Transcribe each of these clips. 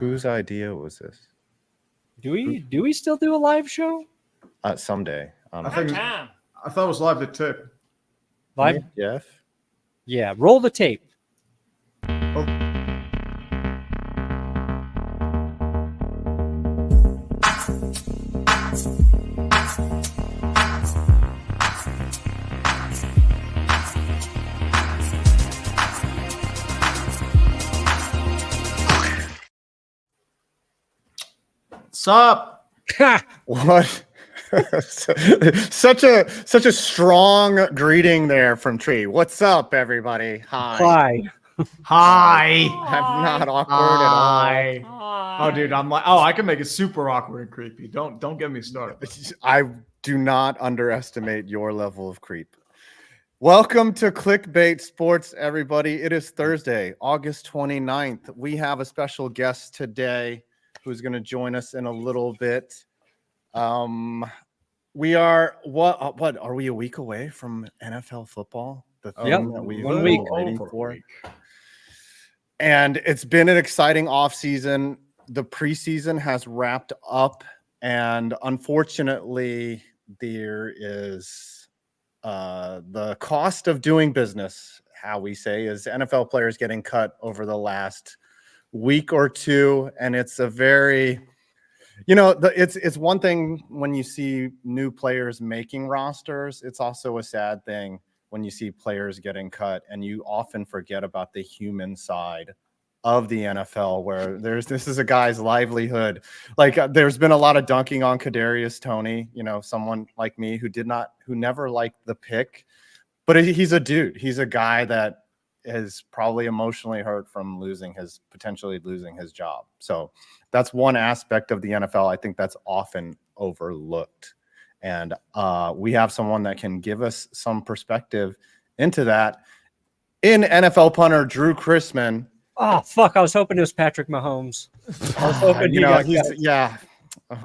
Whose idea was this? Do we still do a live show? Someday. I thought it was live to tip. Live? Jeff? Yeah. Roll the tape. Sup? What? such a strong greeting there from Tree. What's up, everybody? Hi. Hi. I'm not awkward at all. Oh, dude, I can make it super awkward and creepy. Don't get me started. I do not underestimate your level of creep. Welcome to Clickbait Sports, everybody. It is Thursday, August 29th. We have a special guest today who's going to join us in a little bit. We are what are we a week away from NFL football? The thing that we've been waiting for. And it's been an exciting offseason. The preseason has wrapped up, and unfortunately, there is the cost of doing business, how we say, is NFL players getting cut over the last week or two, and it's a very, it's one thing when you see new players making rosters. It's also a sad thing when you see players getting cut, and you often forget about the human side of the NFL, where this is a guy's livelihood. Like there's been a lot of dunking on Kadarius Toney, someone like me who never liked the pick, but he's a dude. He's a guy that is probably emotionally hurt from potentially losing his job. So that's one aspect of the NFL I think that's often overlooked. And we have someone that can give us some perspective into that in NFL punter Drue Chrisman. Oh, fuck. I was hoping it was Patrick Mahomes. I was hoping Okay.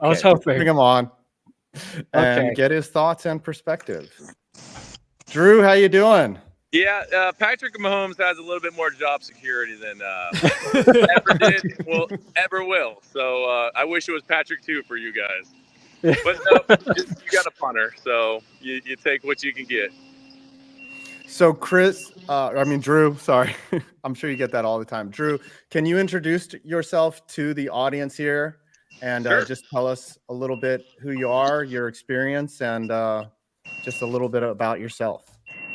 I was hoping. Bring him on and get his thoughts and perspective. Drew, how you doing? Yeah, Patrick Mahomes has a little bit more job security than ever did, ever will. So I wish it was Patrick too for you guys. But no, you got a punter, so you take what you can get. So Drew, sorry. I'm sure you get that all the time. Drew, can you introduce yourself to the audience here and Sure. Just tell us a little bit who you are, your experience, and just a little bit about yourself?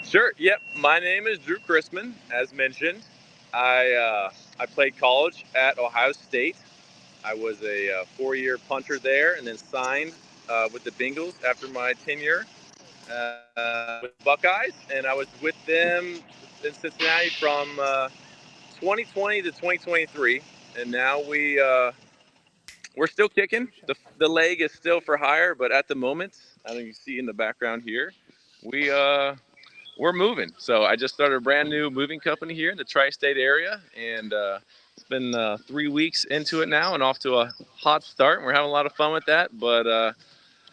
Sure. Yep. My name is Drue Chrisman. As mentioned, I played college at Ohio State. I was a 4-year punter there, and then signed with the Bengals after my tenure with Buckeyes, and I was with them in Cincinnati from 2020 to 2023, and now we're still kicking. The leg is still for hire, but at the moment, I think you see in the background here, we're moving. So I just started a brand new moving company here in the tri-state area, and it's been 3 weeks into it now and off to a hot start. We're having a lot of fun with that, but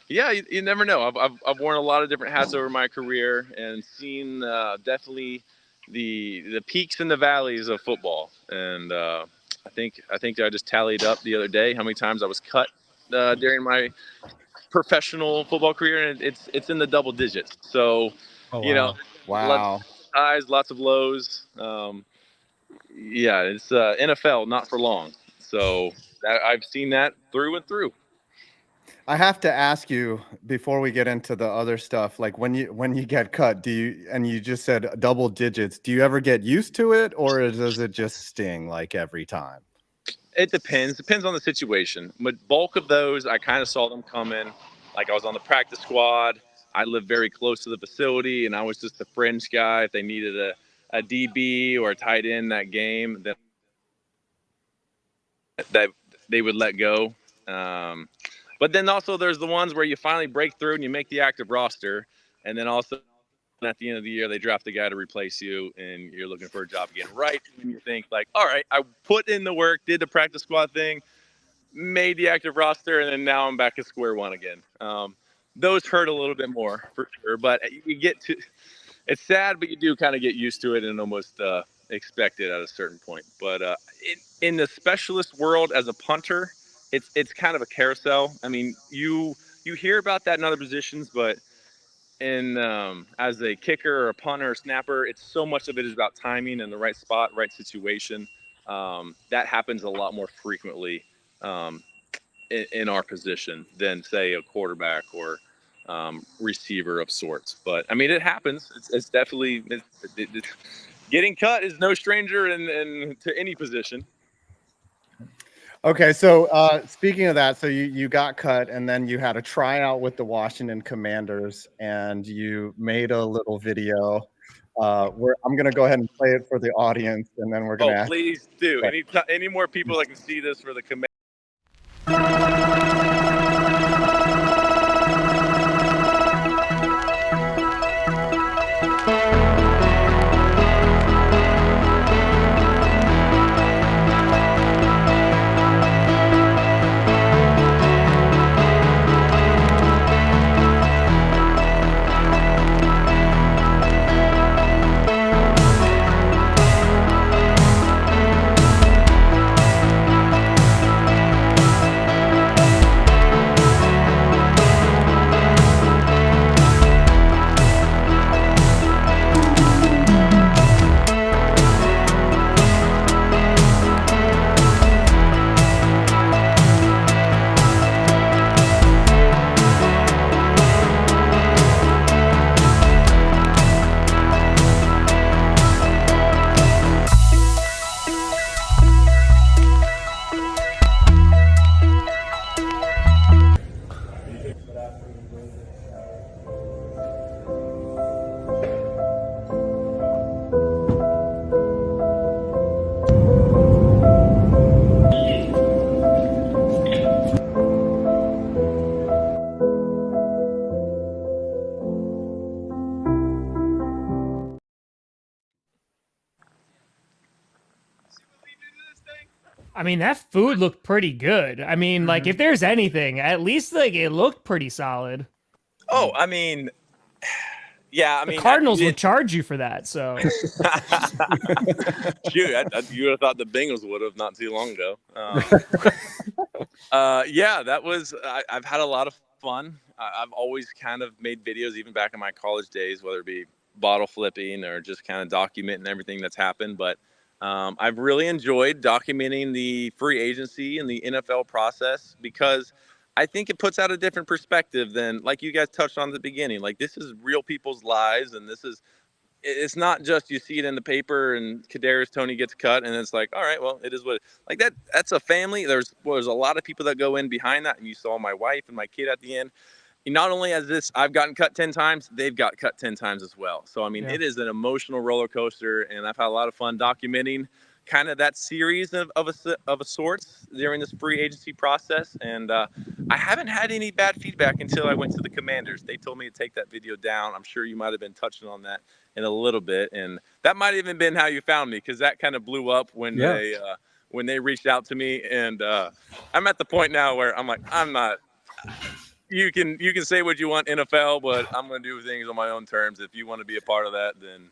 yeah, you never know. I've worn a lot of different hats over my career and seen definitely the peaks and the valleys of football. And I think I just tallied up the other day how many times I was cut during my professional football career, and it's in the double digits. So, Wow. Lots of highs, lots of lows. Yeah, it's NFL, not for long. So I've seen that through and through. I have to ask you before we get into the other stuff, like when you get cut, and you just said double digits, do you ever get used to it, or does it just sting like every time? It depends on the situation. But bulk of those, I kind of saw them coming. Like I was on the practice squad. I lived very close to the facility, and I was just the fringe guy. If they needed a DB or a tight end that game, then that they would let go. But then also there's the ones where you finally break through and you make the active roster, and then also at the end of the year they draft the guy to replace you, and you're looking for a job again. Right? And you think like, all right, I put in the work, did the practice squad thing, made the active roster, and then now I'm back at square one again. Those hurt a little bit more for sure, but you get to. It's sad, but you do kind of get used to it and almost expected at a certain point. But in the specialist world as a punter, it's kind of a carousel. I mean, you hear about that in other positions, but in as a kicker or a punter or snapper, it's so much of it is about timing and the right spot, right situation. That happens a lot more frequently in our position than, say, a quarterback or receiver of sorts. But I mean, it happens. It's definitely getting cut is no stranger in to any position. Okay, so speaking of that, so you got cut, and then you had a tryout with the Washington Commanders, and you made a little video. I'm gonna go ahead and play it for the audience, and then we're gonna ask. Please do. Any more people that can see this for the Commanders? I mean, that food looked pretty good. I mean, like, if there's anything, at least, like, it looked pretty solid. Oh, I mean, yeah, I mean, the Cardinals would charge you for that, so. Shoot, you would have thought the Bengals would have not too long ago. Yeah, that was, I've had a lot of fun. I've always kind of made videos, even back in my college days, whether it be bottle flipping or just kind of documenting everything that's happened. But I've really enjoyed documenting the free agency and the NFL process, because I think it puts out a different perspective than, like you guys touched on at the beginning. Like, this is real people's lives, and it's not just you see it in the paper and Kadarius Toney gets cut and it's like, all right, well, it is what like that's a family. There's a lot of people that go in behind that, and you saw my wife and my kid at the end. Not only has I've gotten cut 10 times, they've got cut 10 times as well. So, I mean, It is an emotional roller coaster, and I've had a lot of fun documenting kind of that series of a sorts during this free agency process. And I haven't had any bad feedback until I went to the Commanders. They told me to take that video down. I'm sure you might have been touching on that in a little bit. And that might have even been how you found me, because that kind of blew up when they reached out to me. And I'm at the point now where I'm like, I'm not – you can say what you want, NFL, but I'm going to do things on my own terms. If you want to be a part of that, then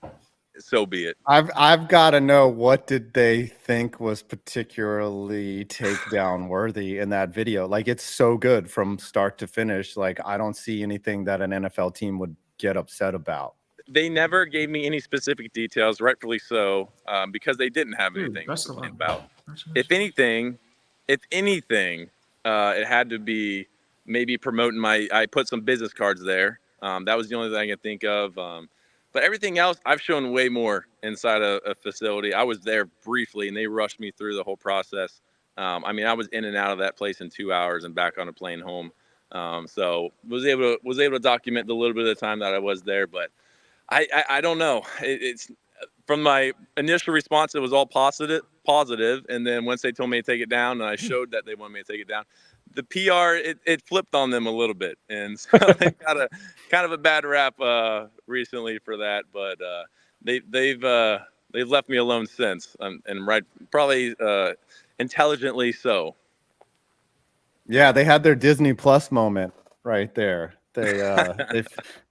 so be it. I've got to know, what did they think was particularly takedown worthy in that video? Like, it's so good from start to finish. Like, I don't see anything that an NFL team would get upset about. They never gave me any specific details, rightfully so, because they didn't have anything to complain about. If anything, it had to be maybe promoting I put some business cards there. That was the only thing I could think of. But everything else, I've shown way more inside a facility. I was there briefly, and they rushed me through the whole process. I mean, I was in and out of that place in 2 hours and back on a plane home. So was able to document the little bit of the time that I was there. But I don't know. It's from my initial response, it was all positive. And then once they told me to take it down, and I showed that they wanted me to take it down, the PR, it flipped on them a little bit. And so they got a kind of a bad rap recently for that. But they've left me alone since, and probably intelligently so. Yeah, they had their Disney Plus moment right there. They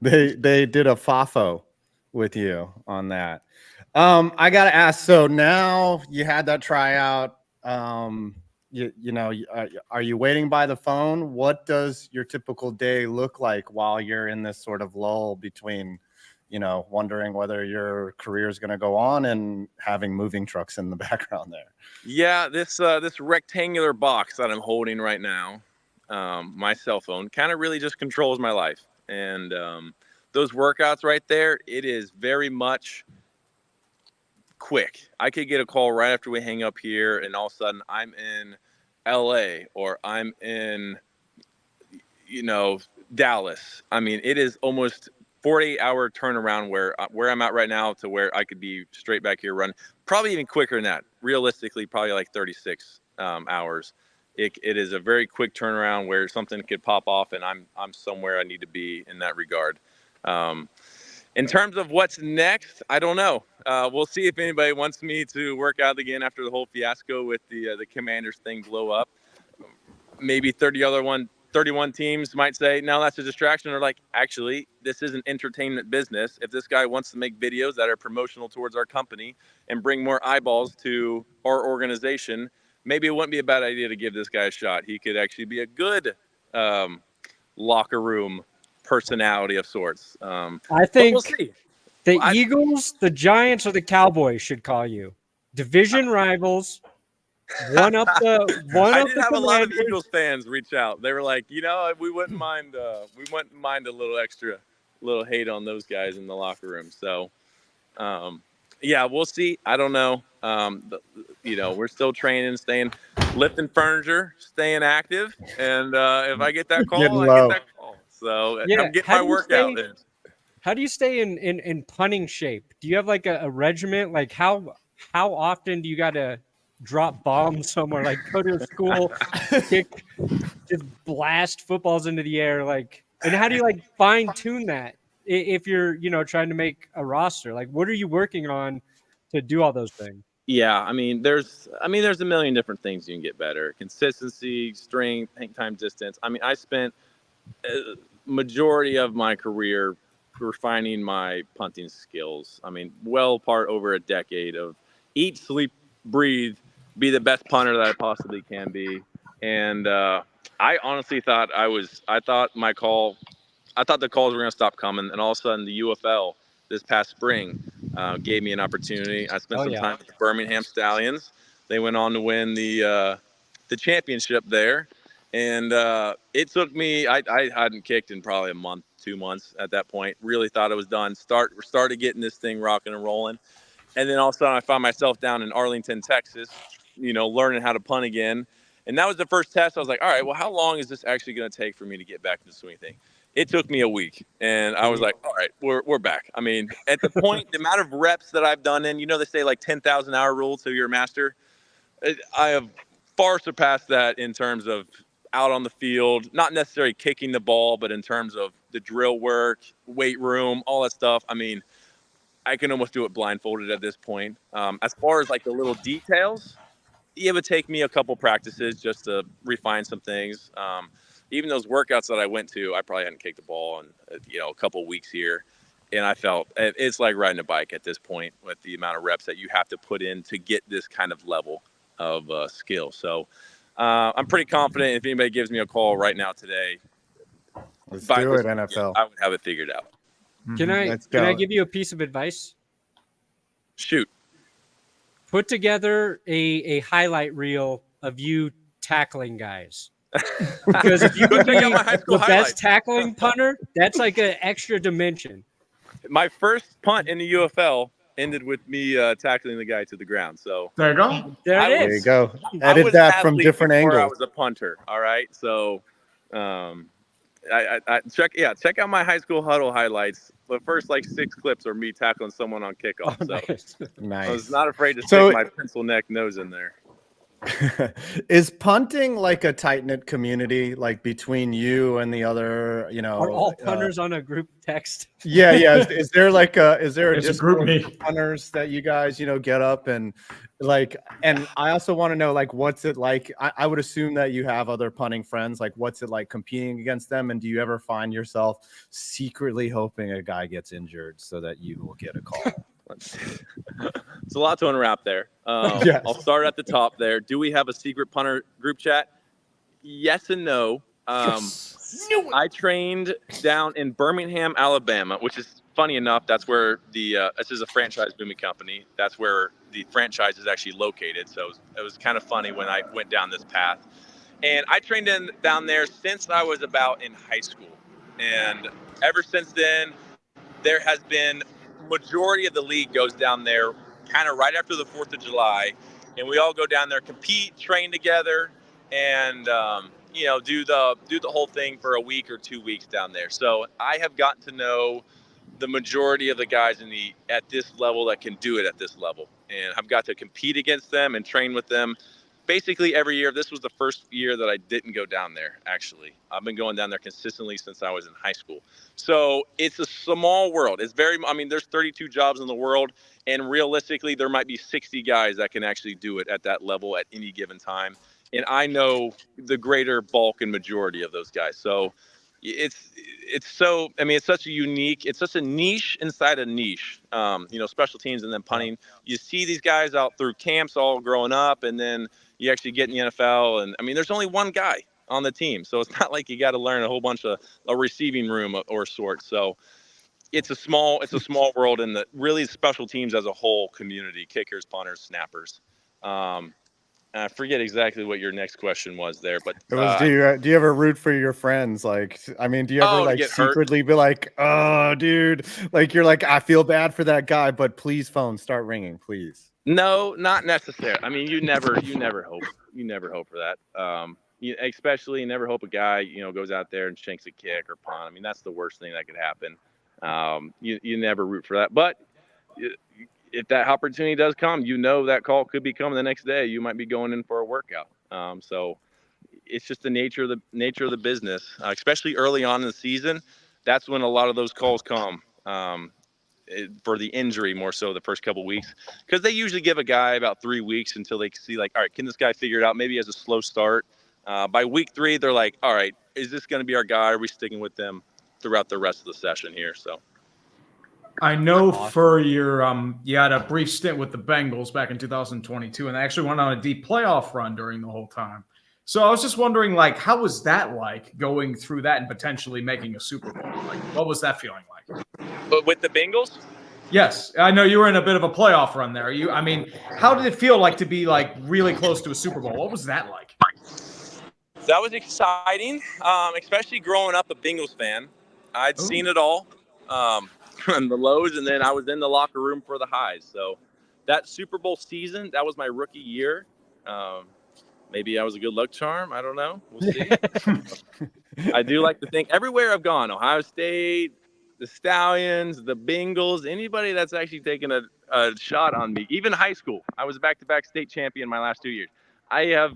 did a FAFO with you on that. I gotta ask. So now you had that tryout. Are you waiting by the phone? What does your typical day look like while you're in this sort of lull between, wondering whether your career is going to go on and having moving trucks in the background there? Yeah, this rectangular box that I'm holding right now, my cell phone, kind of really just controls my life. And those workouts right there, it is very much quick. I could get a call right after we hang up here, and all of a sudden I'm in LA or I'm in, Dallas. I mean, it is almost 48-hour turnaround where I'm at right now to where I could be straight back here running. Probably even quicker than that. Realistically, probably like 36 hours. It is a very quick turnaround where something could pop off, and I'm somewhere I need to be in that regard. In terms of what's next, I don't know. We'll see if anybody wants me to work out again after the whole fiasco with the Commanders thing blow up. Maybe 31 teams might say, no, that's a distraction. Or like, actually, this is an entertainment business. If this guy wants to make videos that are promotional towards our company and bring more eyeballs to our organization, maybe it wouldn't be a bad idea to give this guy a shot. He could actually be a good locker room personality of sorts. I think we'll see. The Eagles, the Giants, or the Cowboys should call you. Division rivals. I did have a lot of Eagles fans reach out. They were like, we wouldn't mind a little hate on those guys in the locker room. So, yeah, we'll see. I don't know. We're still training, lifting furniture, staying active. And if I get that call, I get that call. So I'm getting my workout in. How do you stay in punting shape? Do you have like a regiment? Like how often do you got to drop bombs somewhere? Like go to a school, just blast footballs into the air? And how do you fine tune that if you're trying to make a roster? Like what are you working on to do all those things? Yeah, I mean, there's a million different things you can get better. Consistency, strength, hang time, distance. I mean, I spent a majority of my career refining my punting skills. I mean, over a decade of eat, sleep, breathe, be the best punter that I possibly can be. And I honestly thought the calls were going to stop coming. And all of a sudden the UFL this past spring gave me an opportunity. I spent some time with the Birmingham Stallions. They went on to win the championship there. And it took me, I hadn't kicked in probably a month, 2 months at that point. Really thought it was done. Started getting this thing rocking and rolling. And then all of a sudden I found myself down in Arlington, Texas, learning how to punt again. And that was the first test. I was like, all right, well, how long is this actually going to take for me to get back into the swing thing? It took me a week. And I was like, all right, we're back. I mean, at the point, the amount of reps that I've done in, they say like 10,000 hour rule till you're a master. I have far surpassed that in terms of out on the field, not necessarily kicking the ball, but in terms of the drill work, weight room, all that stuff. I mean, I can almost do it blindfolded at this point. As far as the little details, it would take me a couple practices just to refine some things. Even those workouts that I went to, I probably hadn't kicked the ball in a couple weeks here. And I felt it's like riding a bike at this point with the amount of reps that you have to put in to get this kind of level of skill. So I'm pretty confident if anybody gives me a call right now today, let's do it, NFL. I would have it figured out. Can I give you a piece of advice? Shoot. Put together a highlight reel of you tackling guys. Because if you could be the best tackling punter, that's like an extra dimension. My first punt in the UFL ended with me tackling the guy to the ground. So there you go. There you go. Edit that from different angles. I was a punter. All right. So I check out my high school huddle highlights. The first 6 clips are me tackling someone on kickoff. So nice. I was not afraid to stick my pencil neck nose in there. Is punting like a tight-knit community, between you and the other, Are all punters on a group text? Yeah. Is there a group of punters that you guys, get up and and I also want to know, what's it like? I would assume that you have other punting friends. What's it like competing against them? And do you ever find yourself secretly hoping a guy gets injured so that you will get a call? It's a lot to unwrap there. Yes. I'll start at the top there. Do we have a secret punter group chat? Yes and no. I trained down in Birmingham, Alabama, which is funny enough. That's where this is a franchise booming company. That's where the franchise is actually located. So it was kind of funny when I went down this path. And I trained down there since I was about in high school. And ever since then, there has been majority of the league goes down there kind of right after the 4th of July. And we all go down there, compete, train together, and do the whole thing for a week or 2 weeks down there. So I have gotten to know the majority of the guys at this level that can do it at this level, and I've got to compete against them and train with them basically every year. This was the first year that I didn't go down there. Actually, I've been going down there consistently since I was in high school. So it's a small world. It's there's 32 jobs in the world, and realistically there might be 60 guys that can actually do it at that level at any given time. And I know the greater bulk and majority of those guys. So it's such a niche inside a niche. Special teams and then punting. You see these guys out through camps all growing up, and then you actually get in the NFL. And there's only one guy on the team, so it's not like you got to learn a whole bunch of a receiving room or sort. So it's a small world in the really special teams as a whole community: kickers, punters, snappers. I forget exactly what your next question was there, but it was, do you ever root for your friends? Like, do you ever secretly be like, oh, dude, like you're like, I feel bad for that guy, but please phone start ringing, please. No, not necessarily. You never hope for that. Especially you never hope a guy, goes out there and shanks a kick or punt. That's the worst thing that could happen. You never root for that, but if that opportunity does come, that call could be coming the next day. You might be going in for a workout. So it's just the nature of the business, especially early on in the season. That's when a lot of those calls come for the injury, more so the first couple of weeks, because they usually give a guy about 3 weeks until they see, like, all right, can this guy figure it out? Maybe he has a slow start. By week 3, they're like, all right, is this going to be our guy? Are we sticking with them throughout the rest of the session here? So. I know for your you had a brief stint with the Bengals back in 2022, and they actually went on a deep playoff run during the whole time. So I was just wondering, like, how was that like going through that and potentially making a Super Bowl? Like, what was that feeling like? But with the Bengals? Yes, I know you were in a bit of a playoff run there. How did it feel like to be like really close to a Super Bowl? What was that like? That was exciting, especially growing up a Bengals fan. I'd seen it all. On the lows, and then I was in the locker room for the highs. So that Super Bowl season, that was my rookie year. Maybe I was a good luck charm. I don't know. We'll see. I do like to think everywhere I've gone, Ohio State, the Stallions, the Bengals, anybody that's actually taken a shot on me, even high school. I was a back-to-back state champion my last 2 years. I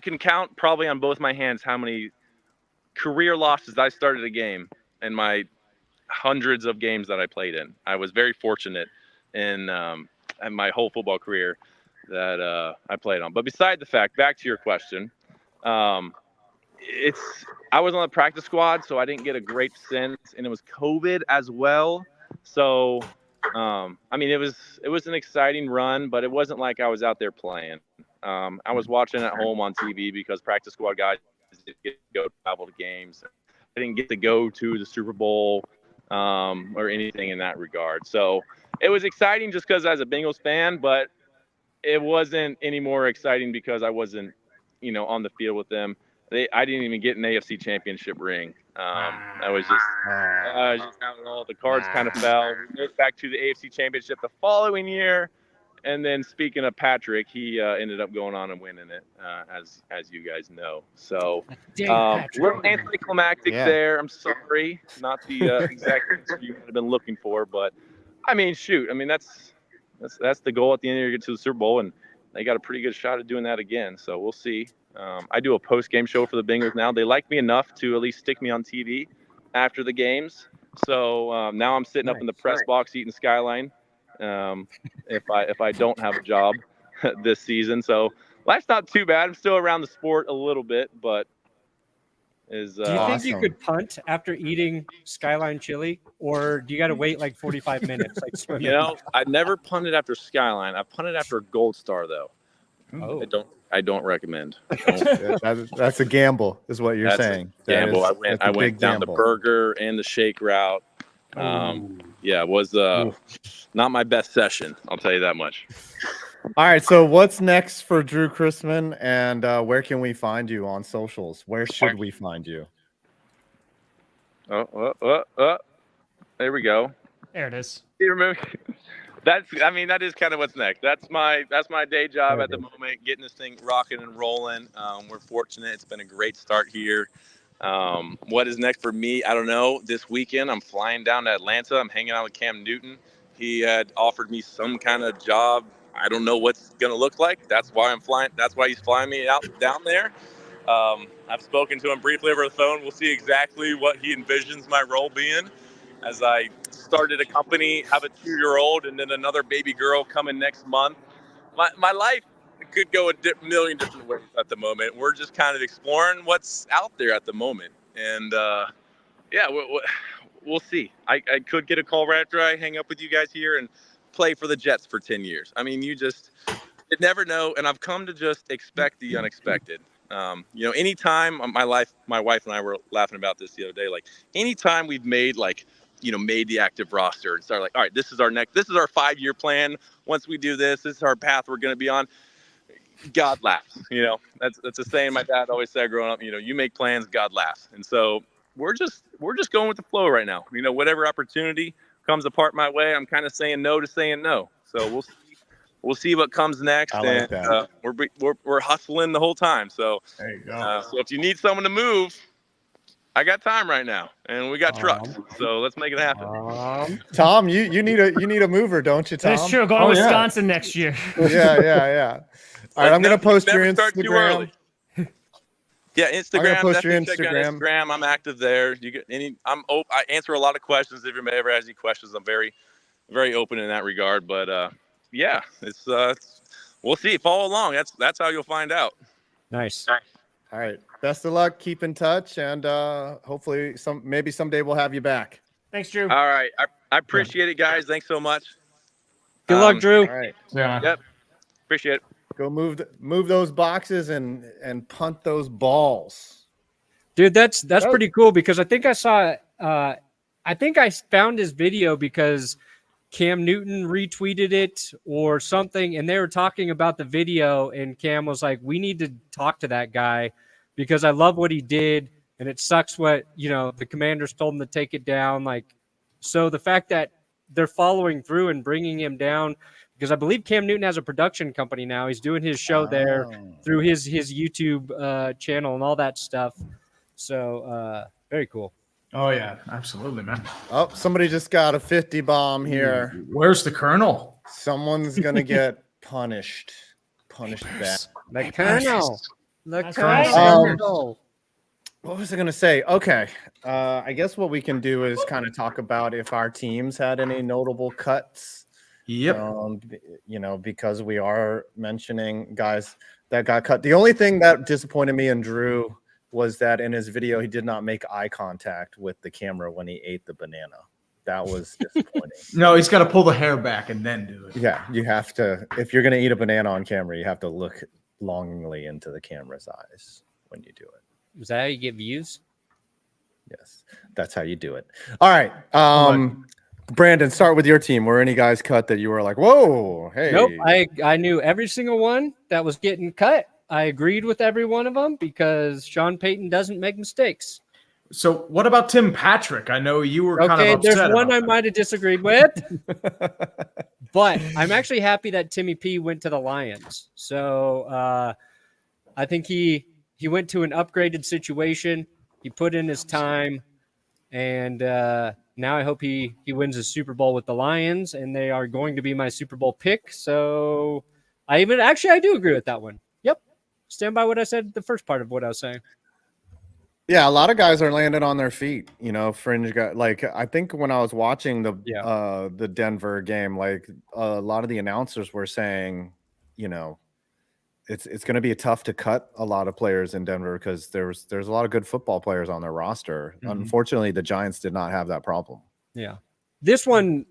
can count probably on both my hands how many career losses I started a game in my hundreds of games that I played in. I was very fortunate in my whole football career that I played on. But beside the fact, back to your question, I was on the practice squad, so I didn't get a great sense, and it was COVID as well. So, it was an exciting run, but it wasn't like I was out there playing. I was watching at home on TV because practice squad guys didn't get to go travel to games. I didn't get to go to the Super Bowl or anything in that regard. So it was exciting just because I was a Bengals fan, but it wasn't any more exciting because I wasn't, on the field with them. I didn't even get an AFC championship ring. I was just all the cards kind of fell. We moved back to the AFC championship the following year. And then speaking of Patrick, he ended up going on and winning it, as you guys know. So, little anticlimactic there. I'm sorry, not the exact answer you would have been looking for, but that's the goal at the end of the year, get to the Super Bowl, and they got a pretty good shot at doing that again. So we'll see. I do a post-game show for the Bengals now. They like me enough to at least stick me on TV after the games. So now I'm sitting up in the press box eating Skyline. If I don't have a job this season. So life's not too bad. I'm still around the sport a little bit, but Is Do you think you Awesome. could punt after eating Skyline chili, or do you got to wait like 45 minutes, like swimming? I never punted after Skyline. I punted after Gold Star though. Oh, I don't recommend. That's a gamble, is what you're That's saying. a gamble. That's I a went big down the gamble. burger and the shake route. Yeah, it was not my best session. I'll tell you that much. All right, so what's next for Drue Chrisman, and where can we find you on socials? Where should we find you? There we go. There it is. You remember? That is kind of what's next. That's my day job at the moment, getting this thing rocking and rolling. We're fortunate. It's been a great start here. What is next for me? I don't know. This weekend, I'm flying down to Atlanta. I'm hanging out with Cam Newton. He had offered me some kind of job. I don't know what's going to look like. That's why I'm flying. That's why he's flying me out down there. I've spoken to him briefly over the phone. We'll see exactly what he envisions my role being, as I started a company, have a 2-year-old, and then another baby girl coming next month. My life could go a million different ways at the moment. We're just kind of exploring what's out there at the moment. And we'll see. I could get a call right after I hang up with you guys here and play for the Jets for 10 years. I mean, you never know. And I've come to just expect the unexpected. Anytime my wife and I were laughing about this the other day, like anytime we've made the active roster and started like, all right, this is our 5-year plan. Once we do this is our path we're going to be on. God laughs. That's a saying my dad always said growing up. You make plans, God laughs. And so we're just going with the flow right now. Whatever opportunity comes apart my way, I'm kind of saying no to saying no. So we'll see what comes next. I like that. We're hustling the whole time. So There you go. so if you need someone to move, I got time right now, and we got trucks. So let's make it happen. Tom, you need a mover, don't you, Tom? That's true. Going to Wisconsin next year. Yeah. All right, I'm gonna post your Instagram. Yeah, Instagram. I'm gonna post your Check out Instagram. I'm active there. You get I answer a lot of questions. If you ever has any questions, I'm very, very open in that regard. But it's we'll see. Follow along. That's how you'll find out. nice. All right, best of luck. Keep in touch, and hopefully maybe someday we'll have you back. Thanks, Drew. All right, I appreciate it, guys. Thanks so much. Good luck, Drew. All right, Yeah. Yep, appreciate it. go move those boxes and punt those balls. Dude, that's pretty cool, because I think I saw I think I found his video because Cam Newton retweeted it or something, and they were talking about the video, and Cam was like, we need to talk to that guy because I love what he did, and it sucks what the Commanders told him to take it down. Like, so the fact that they're following through and bringing him down, because I believe Cam Newton has a production company now. He's doing his show there through his YouTube channel and all that stuff. So very cool. Oh yeah, absolutely, man. Oh, somebody just got a 50 bomb here. Where's the Colonel? Someone's gonna get punished bad. The Colonel. The That's right. Colonel. What was I gonna say? Okay, I guess what we can do is kind of talk about if our teams had any notable cuts. Yep. Because we are mentioning guys that got cut. The only thing that disappointed me in Drue was that in his video he did not make eye contact with the camera when he ate the banana. That was disappointing. No, he's got to pull the hair back and then do it. Yeah, you have to. If you're gonna eat a banana on camera, you have to look longingly into the camera's eyes when you do it. Is that how you get views? Yes, that's how you do it. All right. Brandon, start with your team. Were any guys cut that you were like, whoa, hey? Nope. I knew every single one that was getting cut. I agreed with every one of them because Sean Payton doesn't make mistakes. So what about Tim Patrick? I know you were kind of upset. There's one I that. might have disagreed with, but I'm actually happy that Timmy P went to the Lions. So I think he went to an upgraded situation. He put in his time, and now I hope he wins a Super Bowl with the Lions, and they are going to be my Super Bowl pick. So I do agree with that one. Yep. Stand by what I said, the first part of what I was saying. Yeah, a lot of guys are landing on their feet, fringe guy. Like, I think when I was watching the Denver game, like a lot of the announcers were saying, it's going to be tough to cut a lot of players in Denver because there's a lot of good football players on their roster. Unfortunately, the Giants did not have that problem. Yeah. This one,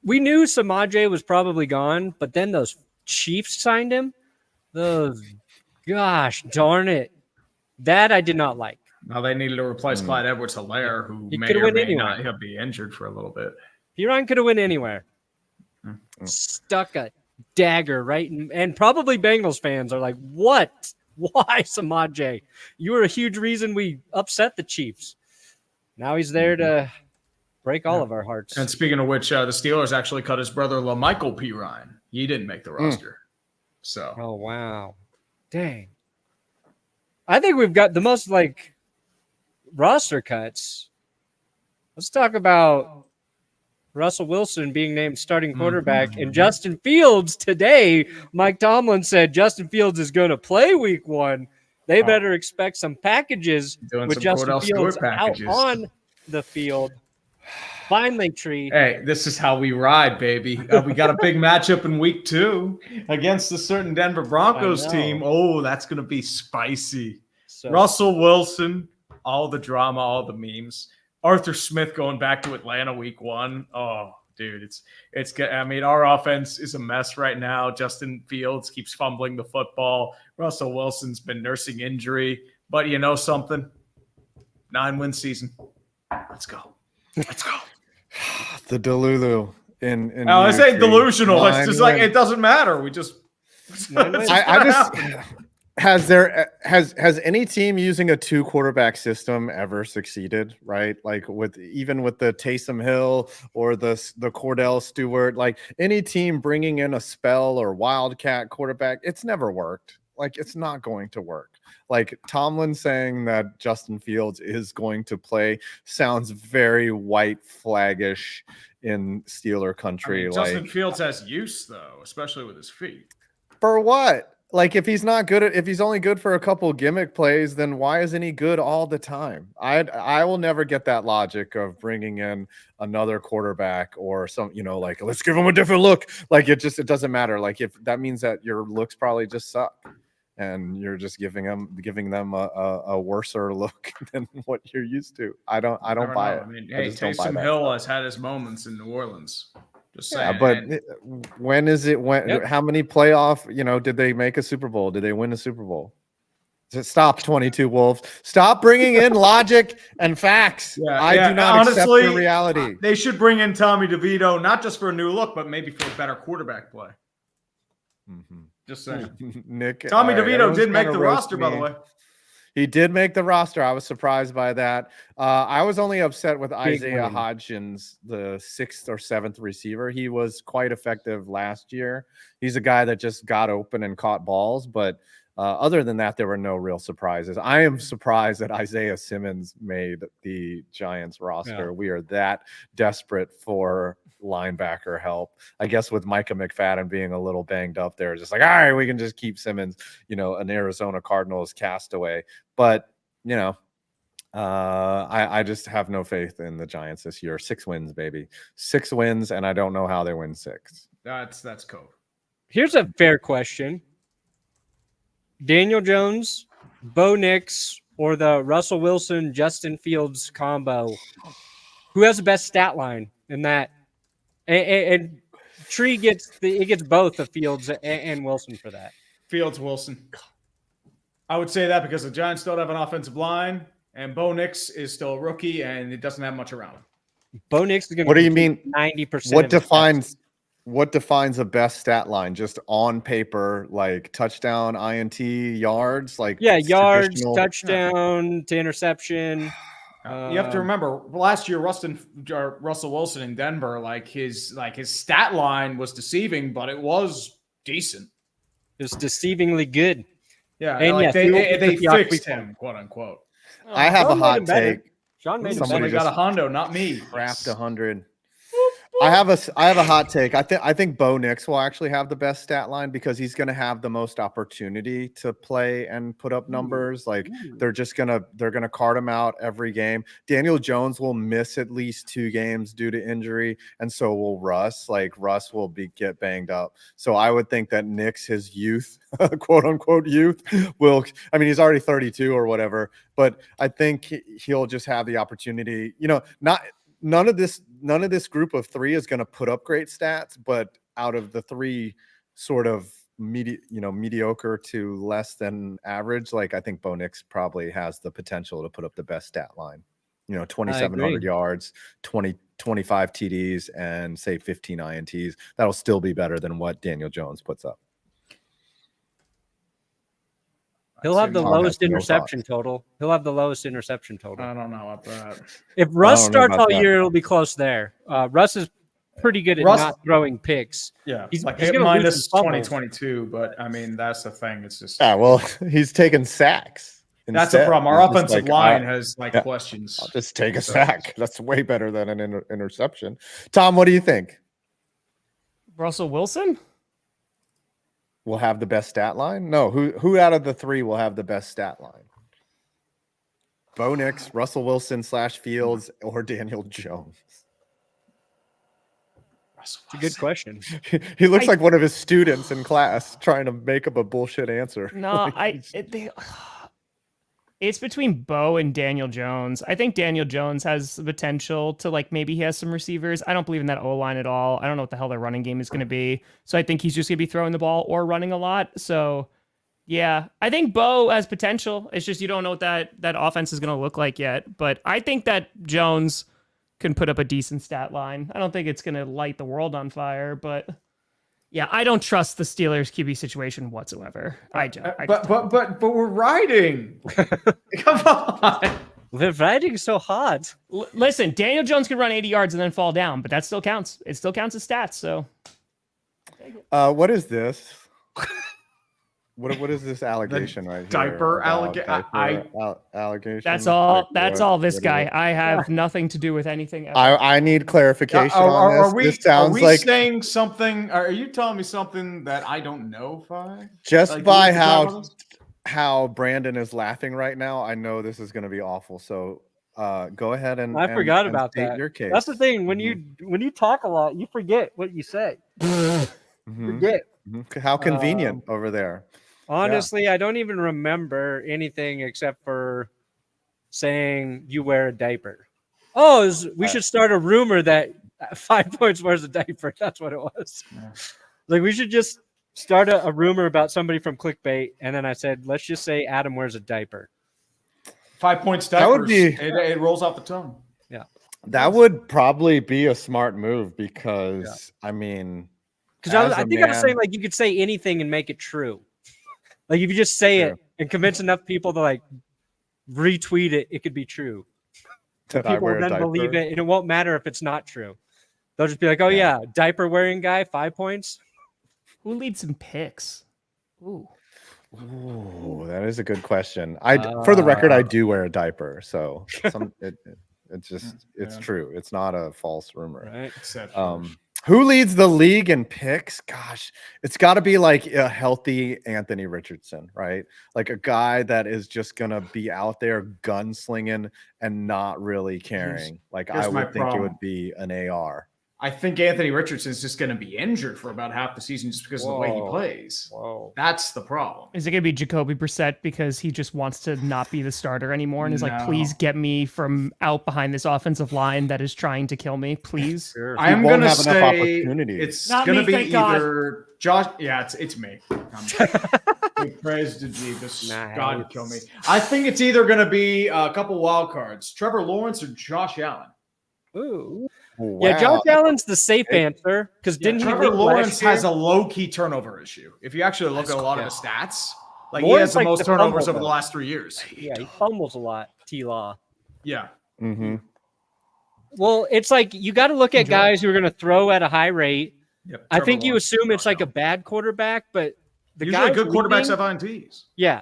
we knew Samaje was probably gone, but then those Chiefs signed him. Gosh darn it. That I did not like. Now they needed to replace Clyde Edwards-Helaire, who He may could've or went may anywhere. not be injured for a little bit. Piran could have went anywhere. Stuck a dagger right and probably Bengals fans are like, what? Why Samaje? You were a huge reason we upset the Chiefs. Now he's there to break all of our hearts. And speaking of which, the Steelers actually cut his brother LaMichael Piran. He didn't make the roster. So oh wow. Dang. I think we've got the most roster cuts. Let's talk about Russell Wilson being named starting quarterback and Justin Fields today. Mike Tomlin said Justin Fields is going to play week 1. They better expect some packages with Justin Fields out on the field. Finally, Tree. Hey, this is how we ride, baby. We got a big matchup in week 2 against a certain Denver Broncos team. Oh, that's going to be spicy. So, Russell Wilson, all the drama, all the memes. Arthur Smith going back to Atlanta week 1. Oh, dude, it's good. I mean, our offense is a mess right now. Justin Fields keeps fumbling the football. Russell Wilson's been nursing injury. But you know something? 9-win season. Let's go. Let's go. The Delulu in I say delusional. It's just like it doesn't matter. We just has any team using a 2 quarterback system ever succeeded, right? Like with the Taysom Hill or the Cordell Stewart, like any team bringing in a spell or wildcat quarterback, it's never worked. Like it's not going to work. Like Tomlin saying that Justin Fields is going to play sounds very white flaggish in Steeler country. Justin Fields has use though, especially with his feet. For what? Like if he's only good for a couple gimmick plays, then why isn't he good all the time? I will never get that logic of bringing in another quarterback or some, like let's give him a different look. Like it doesn't matter. Like if that means that your looks probably just suck and you're just giving them a worser look than what you're used to. I don't buy it. I mean, hey, Taysom Hill has had his moments in New Orleans. Just saying. Yeah, but when is it? How many playoff? Did they make a Super Bowl? Did they win a Super Bowl? Stop, 22 Wolves. Stop bringing in logic and facts. I do not accept the reality. They should bring in Tommy DeVito, not just for a new look, but maybe for a better quarterback play. Just saying. Nick, Tommy DeVito did make the roster, by the way. He did make the roster. I was surprised by that. I was only upset with Isaiah Hodgins, the 6th or 7th receiver. He was quite effective last year. He's a guy that just got open and caught balls. But other than that, there were no real surprises. I am surprised that Isaiah Simmons made the Giants roster. Yeah. We are that desperate for linebacker help. I guess with Micah McFadden being a little banged up there, just like, all right, we can just keep Simmons, an Arizona Cardinals castaway. But, I just have no faith in the Giants this year. 6 wins, baby. 6 wins, and I don't know how they win 6. That's cool. Here's a fair question. Daniel Jones, Bo Nix, or the Russell Wilson, Justin Fields combo? Who has the best stat line in that? And Tree gets both of Fields and Wilson for that. Fields, Wilson. I would say that because the Giants don't have an offensive line, and Bo Nix is still a rookie, and it doesn't have much around him. Bo Nix is going to. What do you mean? 90%. What defines a best stat line? Just on paper, like touchdown, INT, yards, like yards, touchdown to interception. You have to remember last year, Russell Wilson in Denver, his stat line was deceiving, but it was decent. It was deceivingly good. Yeah, and they fixed him, quote unquote. I have a hot take. Sean made somebody got a Hondo, not me. Craft 100. I have a hot take. I think Bo Nix will actually have the best stat line because he's going to have the most opportunity to play and put up numbers. Like they're gonna card him out every game. Daniel Jones will miss at least 2 games due to injury, and so will Russ. Like Russ will get banged up. So I would think that Nix, his youth, quote unquote youth, will. I mean, he's already 32 or whatever, but I think he'll just have the opportunity. None of this group of 3 is going to put up great stats, but out of the 3 sort of mediocre to less than average, like I think Bo Nix probably has the potential to put up the best stat line. 2,700 yards, 25 TDs, and say 15 INTs. That'll still be better than what Daniel Jones puts up. He'll have the lowest interception total. He'll have the lowest interception total. I don't know about that. If Russ starts all year, it'll be close there. Russ is pretty good at not throwing picks. Yeah, he's like going to minus 2022, but I mean that's the thing. It's just he's taking sacks. That's the problem. Our offensive line has questions. I'll just take a sack. That's way better than an interception. Tom, what do you think? Russell Wilson will have the best stat line? No, who out of the 3 will have the best stat line? Bo Nix, Russell Wilson / Fields, or Daniel Jones? It's a good question. He looks like one of his students in class trying to make up a bullshit answer. No, it's between Bo and Daniel Jones. I think Daniel Jones has the potential to maybe he has some receivers. I don't believe in that O-line at all. I don't know what the hell their running game is going to be. So I think he's just going to be throwing the ball or running a lot. So yeah, I think Bo has potential. It's just you don't know what that offense is going to look like yet. But I think that Jones can put up a decent stat line. I don't think it's going to light the world on fire, but yeah, I don't trust the Steelers QB situation whatsoever. But we're riding. Come on. We're riding so hard. Listen, Daniel Jones can run 80 yards and then fall down, but that still counts. It still counts as stats. So, what is this? What is this allegation right here? Diaper allegation. That's all. That's all. This guy. I have nothing to do with anything else. I need clarification on this. This sounds like saying something. Are you telling me something that I don't know? Just by how Brandon is laughing right now, I know this is going to be awful. So go ahead and forgot about state that. Your case. That's the thing. When you talk a lot, you forget what you say. Forget. How convenient over there. Honestly, I don't even remember anything except for saying you wear a diaper. We should start a rumor that 5 points wears a diaper. That's what it was. Yeah. Like we should just start a rumor about somebody from Clickbait, and then I said, let's just say Adam wears a diaper. 5 points diapers. That would be. It rolls off the tongue. Yeah, that would probably be a smart move because I mean, because I think I was saying you could say anything and make it true. Like if you just say it and convince enough people to retweet it, it could be true. People will then believe it, and it won't matter if it's not true. They'll just be like, "Oh yeah, diaper wearing guy, 5 points." Who leads in picks? Ooh, that is a good question. For the record, I do wear a diaper, so it's true. It's not a false rumor. Right. Who leads the league in picks? Gosh, it's got to be like a healthy Anthony Richardson, right? Like a guy that is just going to be out there gunslinging and not really caring. I would think it would be an AR. I think Anthony Richardson is just going to be injured for about half the season just because of the way he plays. Whoa. That's the problem. Is it going to be Jacoby Brissett because he just wants to not be the starter anymore and is like, please get me from out behind this offensive line that is trying to kill me, please? Sure. I am going to say it's going to be either Josh. Yeah, it's me. Praise to Jesus. Nice. God kill me. I think it's either going to be a couple wild cards, Trevor Lawrence or Josh Allen. Ooh. Wow. Yeah, Josh Allen's the safe answer because Trevor Lawrence has a low-key turnover issue. If you actually look at a lot of the stats, he has the most turnovers over the last 3 years. Yeah, he fumbles a lot. T-Law. Yeah. Mm-hmm. Well, it's you got to look at guys who are going to throw at a high rate. Yep, I think you assume it's a bad quarterback, but the usually guys good quarterbacks have INTs. Yeah,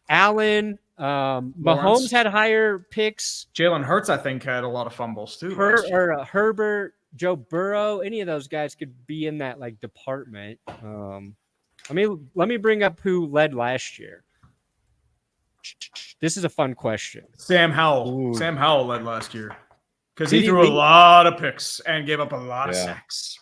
Allen. Mahomes had higher picks. Jalen Hurts, I think, had a lot of fumbles too. Herbert, Joe Burrow, any of those guys could be in that like department. Let me bring up who led last year. This is a fun question. Sam Howell. Ooh. Sam Howell led last year because Did he he threw a lead? lot of picks and gave up a lot of sacks.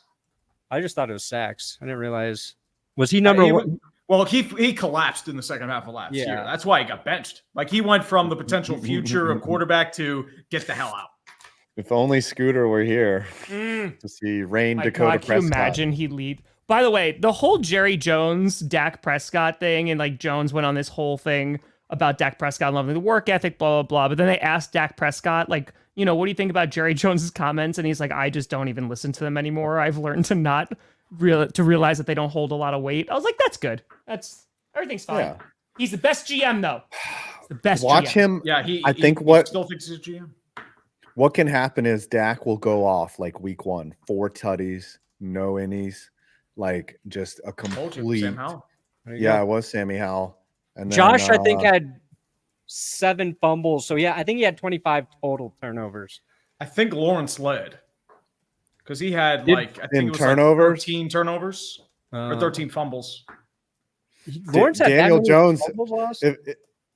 I just thought it was sacks. I didn't realize. Was he number one? Well, he collapsed in the second half of last year. That's why he got benched. Like he went from the potential future of quarterback to get the hell out. If only Scooter were here to see Rain Dakota Prescott. Can you imagine he'd lead? By the way, the whole Jerry Jones, Dak Prescott thing, and like Jones went on this whole thing about Dak Prescott loving the work ethic, blah, blah, blah. But then they asked Dak Prescott, like, what do you think about Jerry Jones's comments? And he's like, I just don't even listen to them anymore. I've learned to not realize that they don't hold a lot of weight. I was like, that's good. Everything's fine. Yeah. He's the best GM though. He's the best. Watch GM. Him. Yeah, he still thinks he's a GM. What can happen is Dak will go off like week 1, 4 tutties, no innies, like just a complete. Sam Howell. Yeah, it was Sammy Howell. And then, Josh, I think, had 7 fumbles. So, yeah, I think he had 25 total turnovers. I think Lawrence led because he had I think it was turnovers? 13 turnovers or 13 fumbles. Lawrence had Daniel Jones. fumbles lost?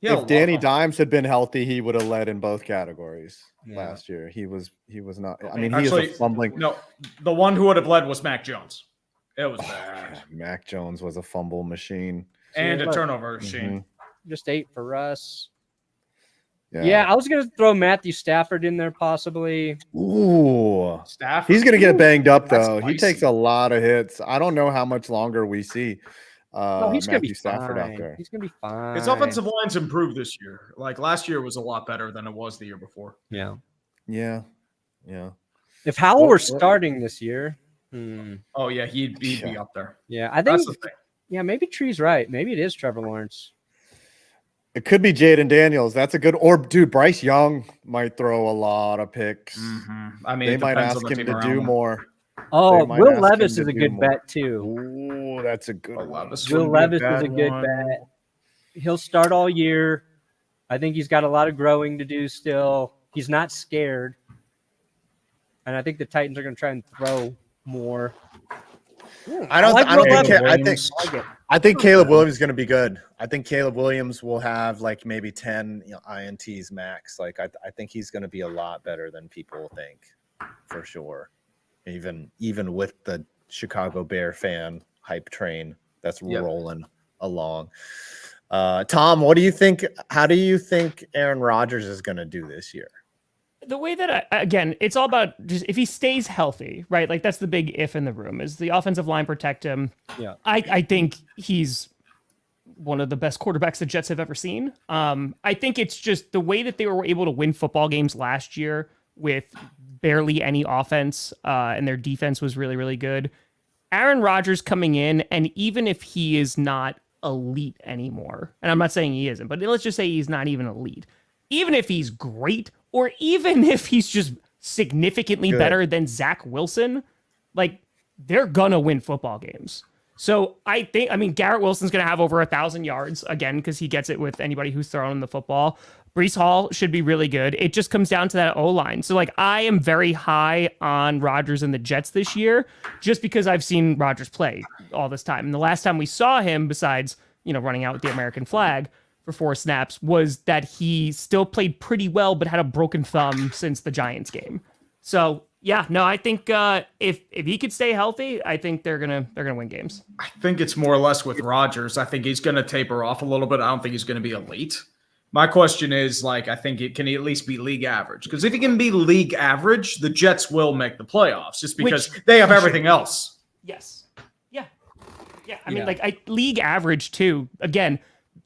If Danny Dimes had been healthy, he would have led in both categories last year. He was not. I mean, he is a fumbling. No, the one who would have led was Mac Jones. It was bad. Mac Jones was a fumble machine and a turnover machine. Just 8 for Russ. Yeah, I was going to throw Matthew Stafford in there possibly. Ooh, Stafford. He's going to get banged up though. He takes a lot of hits. I don't know how much longer we see. He's going to be Stafford fine. out there. He's going to be fine. His offensive line's improved this year. Like last year was a lot better than it was the year before. Yeah. If Howell were starting this year, oh yeah, he'd be up there. Yeah, I think. That's the thing. Yeah, maybe Tree's right. Maybe it is Trevor Lawrence. It could be Jaden Daniels. That's a good. Or dude, Bryce Young might throw a lot of picks. I mean, they might ask him to do more. Oh, Will Levis is a good bet too. Ooh, that's a good one. Will Levis is a good bet. He'll start all year. I think he's got a lot of growing to do still. He's not scared. And I think the Titans are going to try and throw more. I think Caleb Williams is going to be good. I think Caleb Williams will have like maybe 10 INTs max. Like I think he's going to be a lot better than people think, for sure. Even with the Chicago Bear fan hype train that's rolling along. Tom, what do you think? How do you think Aaron Rodgers is going to do this year? The way that again, it's all about just if he stays healthy, right? Like that's the big if in the room is the offensive line protect him. Yeah, I think he's one of the best quarterbacks the Jets have ever seen. I think it's just the way that they were able to win football games last year with barely any offense, and their defense was really, really good. Aaron Rodgers coming in, and even if he is not elite anymore, and I'm not saying he isn't, but let's just say he's not even elite. Even if he's great, or even if he's just significantly better than Zach Wilson, like they're gonna win football games. So I mean, Garrett Wilson's gonna have over 1,000 yards again because he gets it with anybody who's throwing the football. Breece Hall should be really good. It just comes down to that O-line. So like I am very high on Rodgers and the Jets this year, just because I've seen Rodgers play all this time. And the last time we saw him, besides running out with the American flag for 4 snaps, was that he still played pretty well, but had a broken thumb since the Giants game. So yeah, no, I think if he could stay healthy, I think they're gonna win games. I think it's more or less with Rodgers. I think he's gonna taper off a little bit. I don't think he's gonna be elite. My question is, I think can he at least be league average? Because if he can be league average, the Jets will make the playoffs just because they have everything else. Yes. Yeah. I mean, league average too. Again,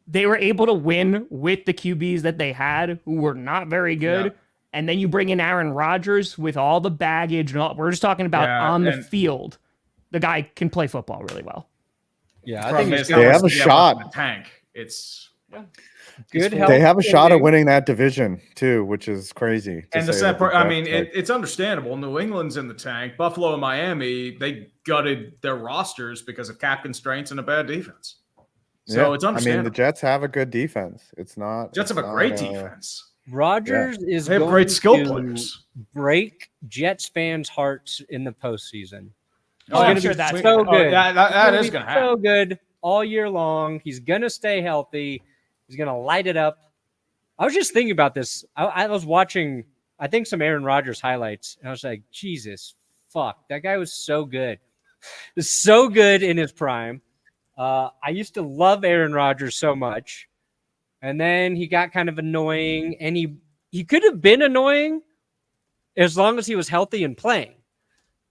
they were able to win with the QBs that they had, who were not very good. Yeah. And then you bring in Aaron Rodgers with all the baggage and all. We're just talking about on the field. The guy can play football really well. Yeah, I think they have a shot. The tank. It's good. They have a shot at winning that division too, which is crazy. And the sad part, I mean, it's understandable. New England's in the tank. Buffalo and Miami, they gutted their rosters because of cap constraints and a bad defense. So it's understandable. I mean, the Jets have a good defense. It's not. Jets have a great defense. Rodgers is They have going great skill to players. break Jets fans' hearts in the postseason. He's I'm going to sure be that's so gonna- good. Yeah, that is going going to happen. so good all year long. He's going to stay healthy. He's going to light it up. I was just thinking about this. I was watching, I think, some Aaron Rodgers highlights, and I was like, Jesus, fuck. That guy was so good. Was so good in his prime. I used to love Aaron Rodgers so much. And then he got kind of annoying, and he could have been annoying as long as he was healthy and playing.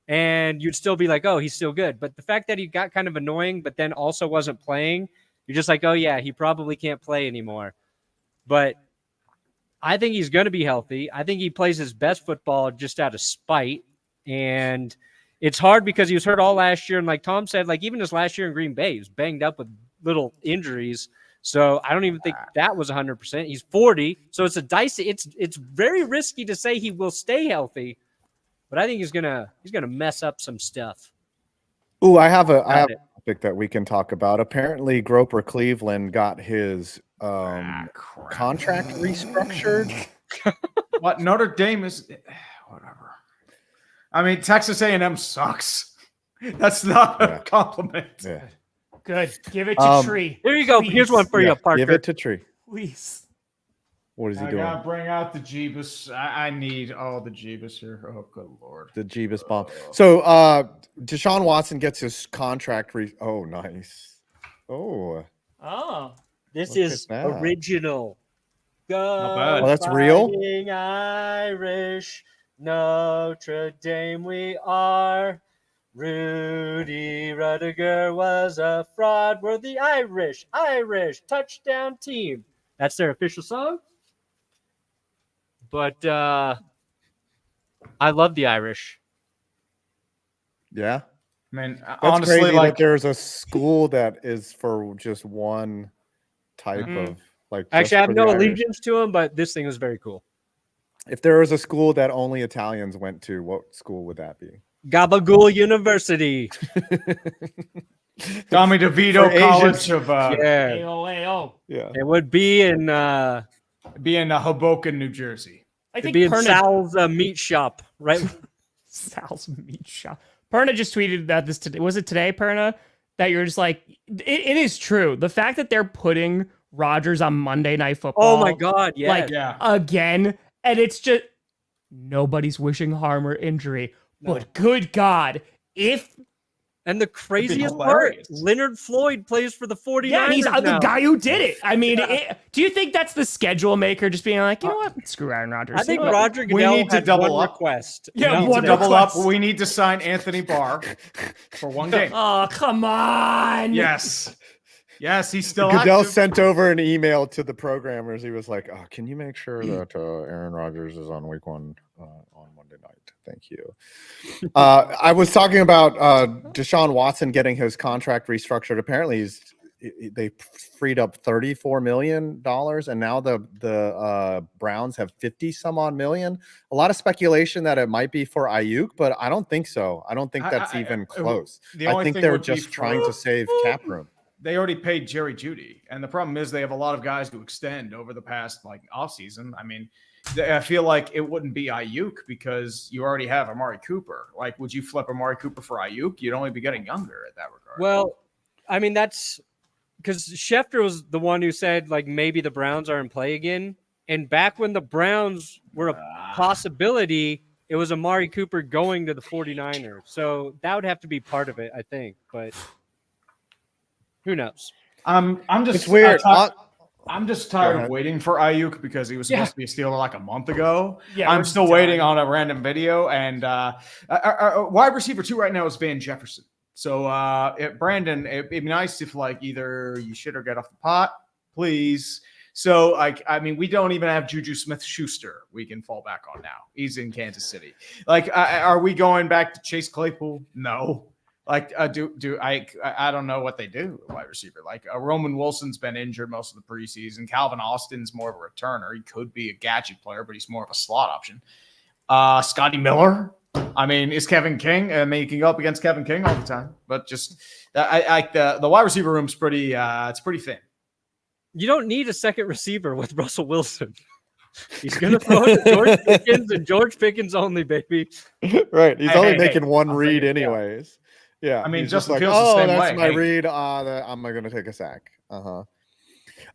And you'd still be like, oh, he's still good. But the fact that he got kind of annoying, but then also wasn't playing, you're just like, oh, yeah, he probably can't play anymore. But I think he's going to be healthy. I think he plays his best football just out of spite. And it's hard because he was hurt all last year. And like Tom said, like even his last year in Green Bay, he was banged up with little injuries. So I don't even think that was 100%. He's 40. So it's a dicey. It's very risky to say he will stay healthy. But I think he's gonna mess up some stuff. Ooh, I have a topic that we can talk about. Apparently, Groper Cleveland got his contract restructured. What Notre Dame is, whatever. I mean, Texas A&M sucks. That's not a compliment. Yeah. Good. Give it to Tree. Here you go. Please. Here's one for you, Parker. Give it to Tree. Please. What is he I doing? gotta bring out the Jeebus. I need all the Jeebus here. Oh, good Lord. The Jeebus bomb. So Deshaun Watson gets his contract. Oh, nice. Oh. This Look is at that. original. Go Not bad. Oh, that's real? Fighting Irish, Notre Dame we are. Rudy Rudiger was a fraud. We're the Irish touchdown team. That's their official song. But I love the Irish. Yeah. I mean, That's honestly, crazy like that there's a school that is for just one type of like. Actually, just I have for no the Irish. allegiance to them, but this thing is very cool. If there was a school that only Italians went to, what school would that be? Gabagool University. Tommy DeVito For College Asians. of Yeah, Ayo. Yeah. it would be in being Hoboken, New Jersey. I it'd think be in Perna, Sal's meat shop, right? Sal's meat shop. Perna just tweeted about this today. Was it today, Perna? That you're just like, it is true. The fact that they're putting Rodgers on Monday Night Football. Oh my God, yeah. Like, again. And it's just, nobody's wishing harm or injury. No. But good God, if And the craziest part, hilarious. Leonard Floyd plays for the 49ers yeah, he's the now. guy who did it. I mean, do you think that's the schedule maker just being like, you know what? Screw Aaron Rodgers. I think You know what? Roger We Goodell need to had double one up. request. Yeah, We need one to double up. request. We need to sign Anthony Barr for one game. Oh, come on. Yes. Yes, he's still Goodell active. sent over an email to the programmers. He was like, "Can you make sure that Aaron Rodgers is on week one on Monday night? Thank you." I was talking about Deshaun Watson getting his contract restructured. Apparently, they freed up $34 million, and now the Browns have 50 some odd million. A lot of speculation that it might be for Ayuk, but I don't think so. I don't think that's even close. The I only think thing they're would be just trying to save cap room. They already paid Jerry Jeudy, and the problem is they have a lot of guys to extend over the past offseason. I mean, I feel like it wouldn't be Ayuk because you already have Amari Cooper. Like, would you flip Amari Cooper for Ayuk? You'd only be getting younger at that regard. Well, I mean, that's because Schefter was the one who said, like, maybe the Browns are in play again. And back when the Browns were a possibility, it was Amari Cooper going to the 49ers. So that would have to be part of it, I think. But who knows? I'm just It's weird. I'm just tired of waiting for Ayuk because he was supposed to be a Steeler like a month ago. Yeah, I'm we're still tired. waiting on a random video. And our wide receiver 2 right now is Van Jefferson. So Brandon, it'd be nice if like either you shit or get off the pot, please. So I mean, we don't even have Juju Smith-Schuster we can fall back on now. He's in Kansas City. Like, are we going back to Chase Claypool? No. Like, I don't know what they do at wide receiver. Like, Roman Wilson's been injured most of the preseason. Calvin Austin's more of a returner. He could be a gadget player, but he's more of a slot option. Scotty Miller. I mean, is Kevin King? I mean, you can go up against Kevin King all the time, but just the wide receiver room's pretty. It's pretty thin. You don't need a second receiver with Russell Wilson. He's gonna throw it to George Pickens and George Pickens only, baby. Right. He's only hey, making one I'll read take it, anyways. Yeah. I mean, he's just Justin like, Fields the oh, same that's way. my Hey. read. I'm going to take a sack.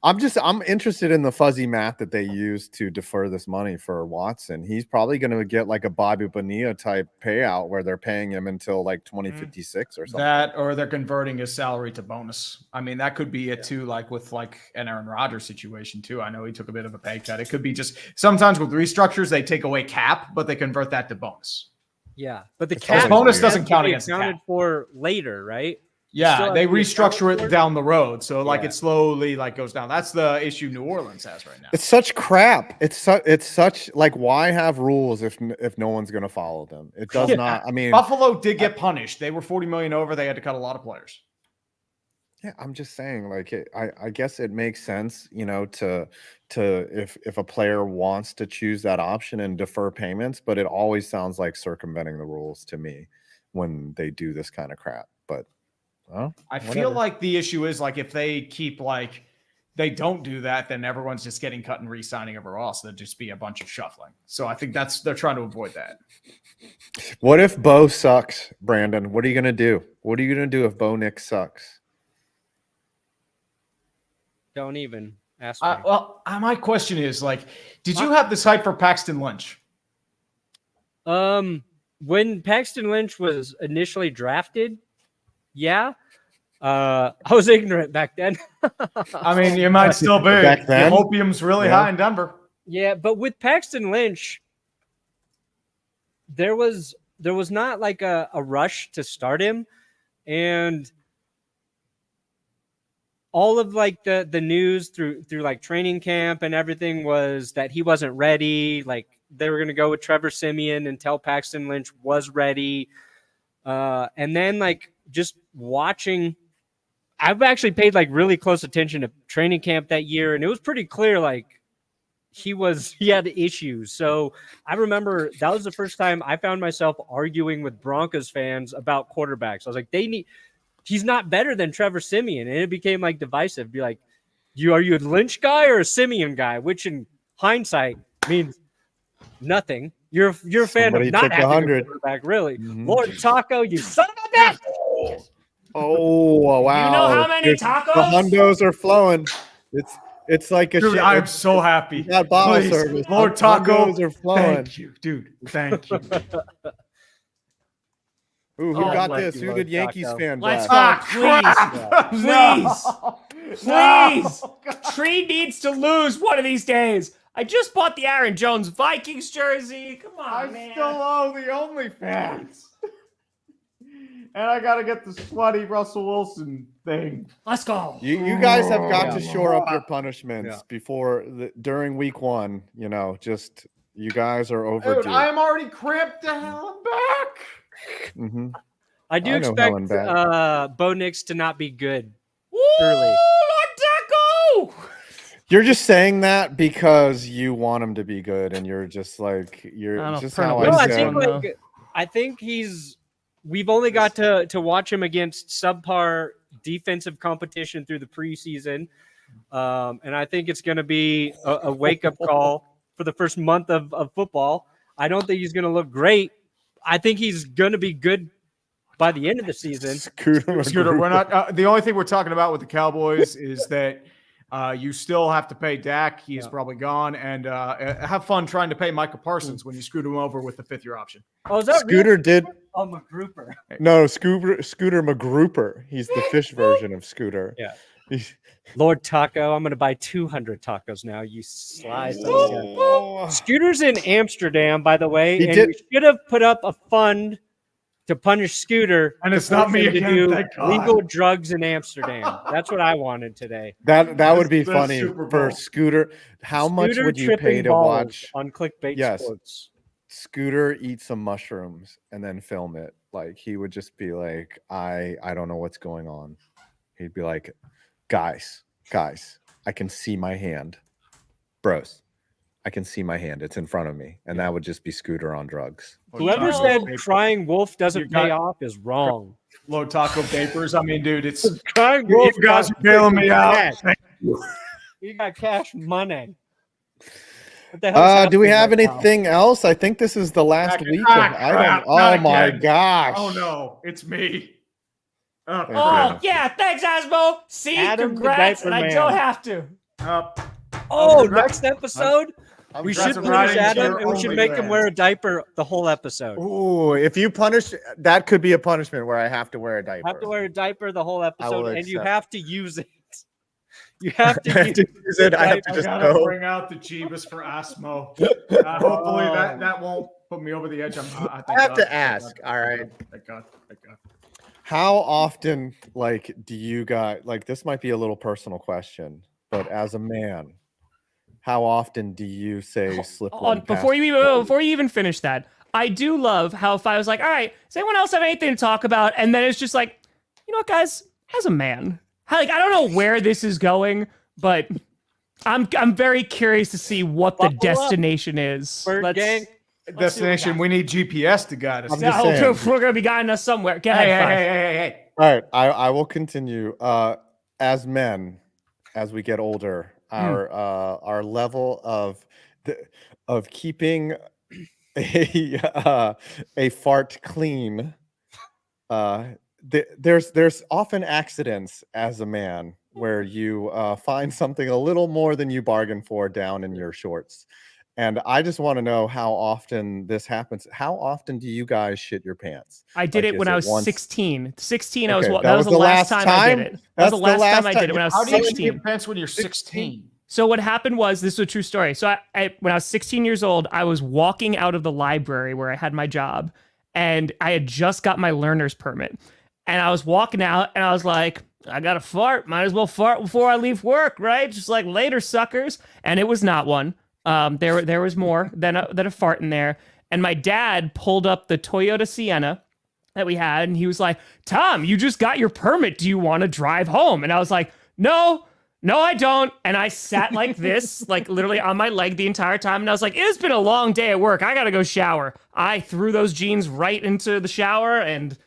I'm interested in the fuzzy math that they use to defer this money for Watson. He's probably going to get like a Bobby Bonilla type payout where they're paying him until like 2056 or something. That, or they're converting his salary to bonus. I mean, that could be it too, like with like an Aaron Rodgers situation too. I know he took a bit of a pay cut. It could be just sometimes with restructures, they take away cap, but they convert that to bonus. Yeah, but the It's cap bonus has doesn't to count be against the accounted cap. for later, right? Yeah, Still they have to be restructure accounted it for? down the road. So like Yeah. it slowly like goes down. That's the issue New Orleans has right now. It's such crap. It's such like, why have rules if no one's going to follow them? It does not. I mean, Buffalo did get punished. They were 40 million over. They had to cut a lot of players. yeah, I'm just saying, like, I guess it makes sense, to if a player wants to choose that option and defer payments, but it always sounds like circumventing the rules to me when they do this kind of crap. But I feel like the issue is like if they keep like they don't do that, then everyone's just getting cut and re-signing everywhere else. There'd just be a bunch of shuffling. So I think they're trying to avoid that. what if Bo sucks, Brandon? What are you gonna do? What are you gonna do if Bo Nick sucks? Don't even ask me. My question is like, did you have this hype for Paxton Lynch? When Paxton Lynch was initially drafted, yeah. I was ignorant back then. I mean, you might still be. Back then? The opium's really high in Denver. Yeah, but with Paxton Lynch, there was not like a rush to start him, and all of like the news through like training camp and everything was that he wasn't ready. Like they were gonna go with Trevor Siemian until Paxton Lynch was ready, and then like just watching. I've actually paid like really close attention to training camp that year, and it was pretty clear like he had issues. So I remember that was the first time I found myself arguing with Broncos fans about quarterbacks. I was like, he's not better than Trevor Siemian, and it became like divisive. Be like, are you a Lynch guy or a Siemian guy? Which in hindsight means nothing. You're a fan Somebody of not took having 100. a quarterback, really. Mhm. Lord Taco, you son of a bitch! Oh wow! You know how many tacos? The hundos are flowing. It's like a Dude, shit. I'm so happy. That bottle Please, service. Lord The Taco, hundos are flowing. thank you, dude. Thank you. Ooh, who Oh, got bless this? you, Who Lord did Yankees Taco. fan Let's blast? go, please. No. Please. No. Please. Tree needs to lose one of these days. I just bought the Aaron Jones Vikings jersey. Come on, man. I still owe the OnlyFans. And I got to get the sweaty Russell Wilson thing. Let's go. You guys have got to Yeah. shore up your punishments Yeah. before during week one. Just you guys are overdue. Dude, I am already cramped to hell and back. Mhm. I do I know Helen expect back. Bo Nix to not be good. Woo, Early. Lord Taco. You're just saying that because you want him to be good, and you're just like I you're don't just know, how Pernell No, I I Wilson, said. think though. I think we've only got to watch him against subpar defensive competition through the preseason. And I think it's going to be a wake-up call for the first month of football. I don't think he's going to look great. I think he's going to be good by the end of the season. Scooter, we're not. The only thing we're talking about with the Cowboys is that you still have to pay Dak. He is probably gone, and have fun trying to pay Micah Parsons when you screwed him over with the fifth-year option. Oh, is that Scooter real? did Oh, McGrouper. no Scooter McGrouper. He's the fish version of Scooter. Yeah. He's- Lord Taco, I'm going to buy 200 tacos now. You sly son of a gun. Oh. Scooter's in Amsterdam, by the way, He and did- we should have put up a fund to punish Scooter. And it's to not force me him to again, do thank God. legal drugs in Amsterdam. That's what I wanted today. That would be That's funny Super for Bowl. Scooter. How much Scooter would you tripping pay to balls watch on Clickbait Yes. Sports? Scooter eat some mushrooms and then film it? Like he would just be like, I don't know what's going on. He'd be like, guys, I can see my hand. Bros, I can see my hand. It's in front of me. And that would just be Scooter on drugs. Whoever said crying wolf doesn't You got- pay off is wrong. Low taco papers. I mean, dude, it's Crying you wolf guys got are bailing me out. cash. You got cash money. What the hell? Do we have anything else? I think this is the last week of items. Oh my gosh! Oh no, it's me. Oh yeah, thanks, Asmo. See, Adam, congrats, the and I diaper don't man. have to. Next episode, we should punish Adam, and we should make him wear a diaper the whole episode. Ooh, if you punish, that could be a punishment where I have to wear a diaper. Have to wear a diaper the whole episode, and you accept. have to use it. You have to use it. I have to just gotta go. bring out the Jeebus for Asmo. Hopefully that won't put me over the edge. I have to ask. All right. Thank God. How often, like, do you guys like? This might be a little personal question, but as a man, how often do you say slip? Before you even finish that, I do love how if I was like, all right, does anyone else have anything to talk about? And then it's just like, you know what, guys, as a man, I don't know where this is going, but I'm very curious to see what the destination is. Destination, we need GPS to guide us. We're gonna be guiding us somewhere. Hey. All right, I will continue. As men, as we get older, our level of keeping a fart clean. There's often accidents as a man where you find something a little more than you bargained for down in your shorts. And I just want to know how often this happens. How often do you guys shit your pants? I did it when I was 16. 16, okay, that was the last time I did it. That was the last time I did it when I was 16. How do you shit your pants when you're 16? So what happened was, this is a true story. So I when I was 16 years old, I was walking out of the library where I had my job, and I had just got my learner's permit. And I was walking out, and I was like, I got to fart. Might as well fart before I leave work, right? Just like later, suckers. And it was not one. There was more than a fart in there. And my dad pulled up the Toyota Sienna that we had, and he was like, Tom, you just got your permit. Do you want to drive home? And I was like, no, I don't. And I sat like this, like literally on my leg the entire time. And I was like, it's been a long day at work. I got to go shower. I threw those jeans right into the shower. And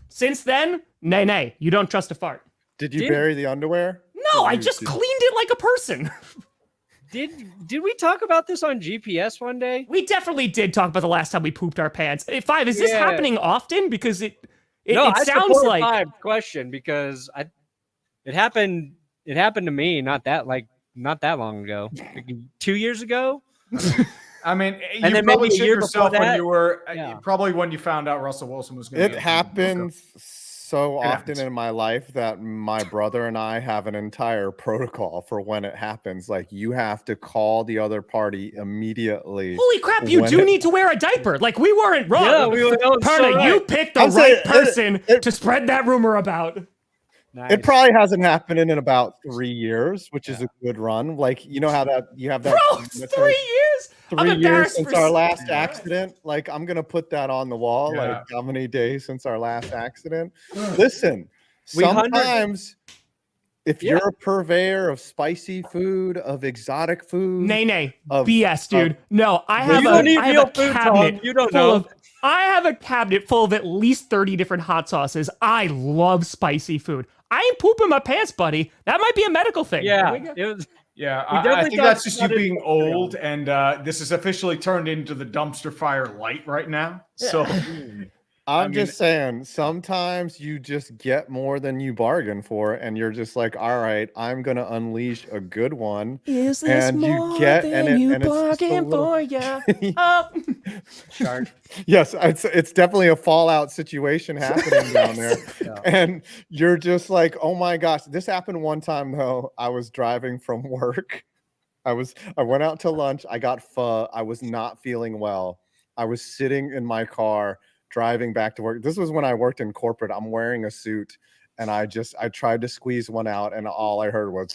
since then, nay, you don't trust a fart. Did you bury the underwear? No, I just cleaned it like a person. Did we talk about this on GPS one day? We definitely did talk about the last time we pooped our pants. Is this happening often? Because it sounds like Five question because it happened to me not that long ago, like 2 years ago. I mean, and then probably maybe a shit year yourself before that. when you were probably when you found out Russell Wilson was going to. It happens so often in my life that my brother and I have an entire protocol for when it happens. Like, you have to call the other party immediately. Holy crap, you do need to wear a diaper. Like, we weren't wrong. Yeah, we were Carter, you picked the right person to spread that rumor about. Nice. It probably hasn't happened in about 3 years, which is a good run. Like, you know how you have that. Bro, 3 years? 3 years since our last accident. Like, I'm gonna put that on the wall. Yeah. Like, how many days since our last accident? Listen, sometimes if you're a purveyor of spicy food, of exotic food, nay, BS, dude. No, I have a cabinet. You don't know. I have a cabinet full of at least 30 different hot sauces. I love spicy food. I ain't pooping my pants, buddy. That might be a medical thing. Yeah, it was. Yeah, I think that's just you being old, and this is officially turned into the dumpster fire light right now. So I'm just saying, sometimes you just get more than you bargain for, and you're just like, all right, I'm gonna unleash a good one. Is this and more you get than and you it's just a bargained little... for? Yeah. Oh. Shark. Yes, it's definitely a fallout situation happening down there. And you're just like, oh my gosh. This happened one time though. I was driving from work. I went out to lunch. I got pho. I was not feeling well. I was sitting in my car driving back to work. This was when I worked in corporate. I'm wearing a suit, and I tried to squeeze one out, and all I heard was,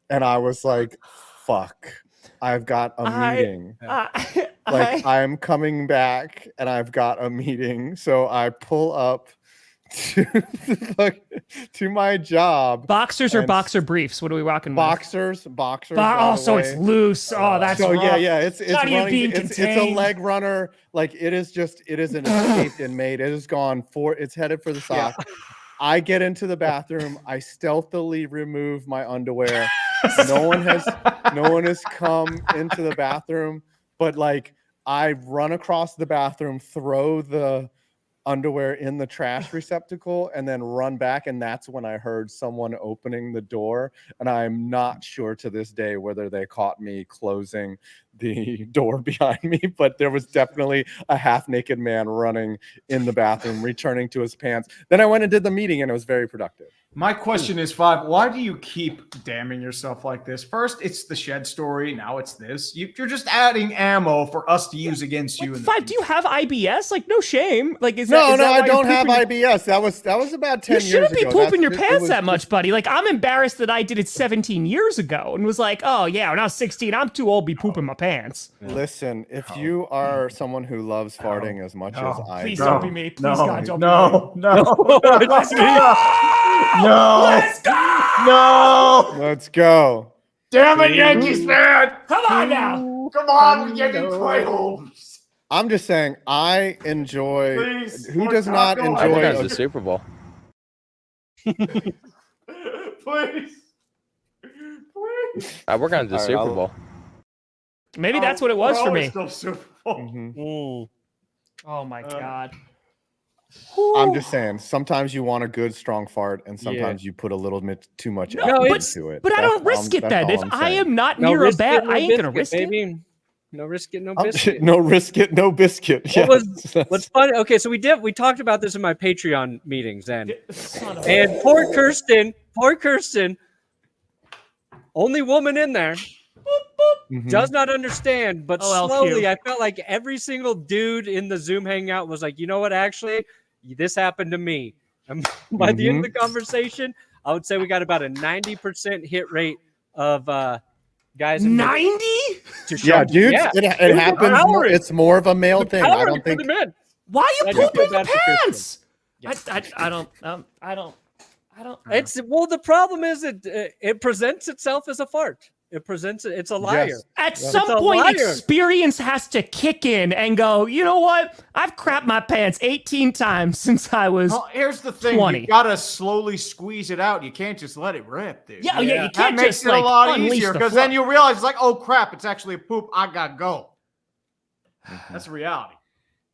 and I was like, fuck, I've got a meeting. I'm coming back and I've got a meeting. So I pull up to my job. Boxers or boxer briefs? What are we rocking with? Boxers. So it's loose. Oh, that's so rough. yeah. It's running. It's a leg runner. Like, it is an escaped inmate. It has gone it's headed for the sock. Yeah. I get into the bathroom. I stealthily remove my underwear. No one has No one has come into the bathroom, but like I run across the bathroom, throw the underwear in the trash receptacle, and then run back, and that's when I heard someone opening the door, and I'm not sure to this day whether they caught me closing the door behind me, but there was definitely a half-naked man running in the bathroom, returning to his pants. Then I went and did the meeting, and it was very productive. My question is, Five, why do you keep damning yourself like this? First, it's the shed story. Now it's this. You're just adding ammo for us to use against you. Five, do you have IBS? Like, no shame. Like, is no, that I don't have IBS. That was about 10 years ago. You shouldn't be pooping your pants that much, buddy. Like, I'm embarrassed that I did it 17 years ago and was like, oh, yeah, when I was 16, I'm too old to be pooping my pants. Listen, if you are someone who loves farting as much as I please do. don't be me. Please, God, don't be me. No. Let's go! No. Let's go! No. Let's go. Damn it, Yankees fan. Come on now. Come on, Yankees play homes. I'm just saying, I enjoy. Please, who does not I think enjoy that's the Super Bowl. Please. I work on the All right, Super Bowl. Maybe that's what it was for me. Still Super Bowl. Mhm. Oh, my God. I'm just saying, sometimes you want a good, strong fart, and sometimes you put a little bit too much effort into it. But I don't risk it then. If I am not near a bat, I ain't going to risk it. No risk it, no biscuit. No risk it, no biscuit. What's funny? Okay, so we talked about this in my Patreon meetings, and poor Kirsten, only woman in there, does not understand. But slowly, I felt like every single dude in the Zoom hangout was like, you know what? Actually, this happened to me. And by the end of the conversation, I would say we got about a 90% hit rate of guys. 90? Yeah, dude, it happens. It's more of a male thing. I don't think. Why are you pooping your pants? I don't. The problem is it presents itself as a fart. It's a liar. Yes. At some point, experience has to kick in and go, you know what? I've crapped my pants 18 times since I was here's the thing. 20. You gotta slowly squeeze it out. You can't just let it rip, dude. Yeah, you can't that makes just it a lot unleash easier the because then you realize it's like, oh crap, it's actually a poop. I gotta go. That's the reality.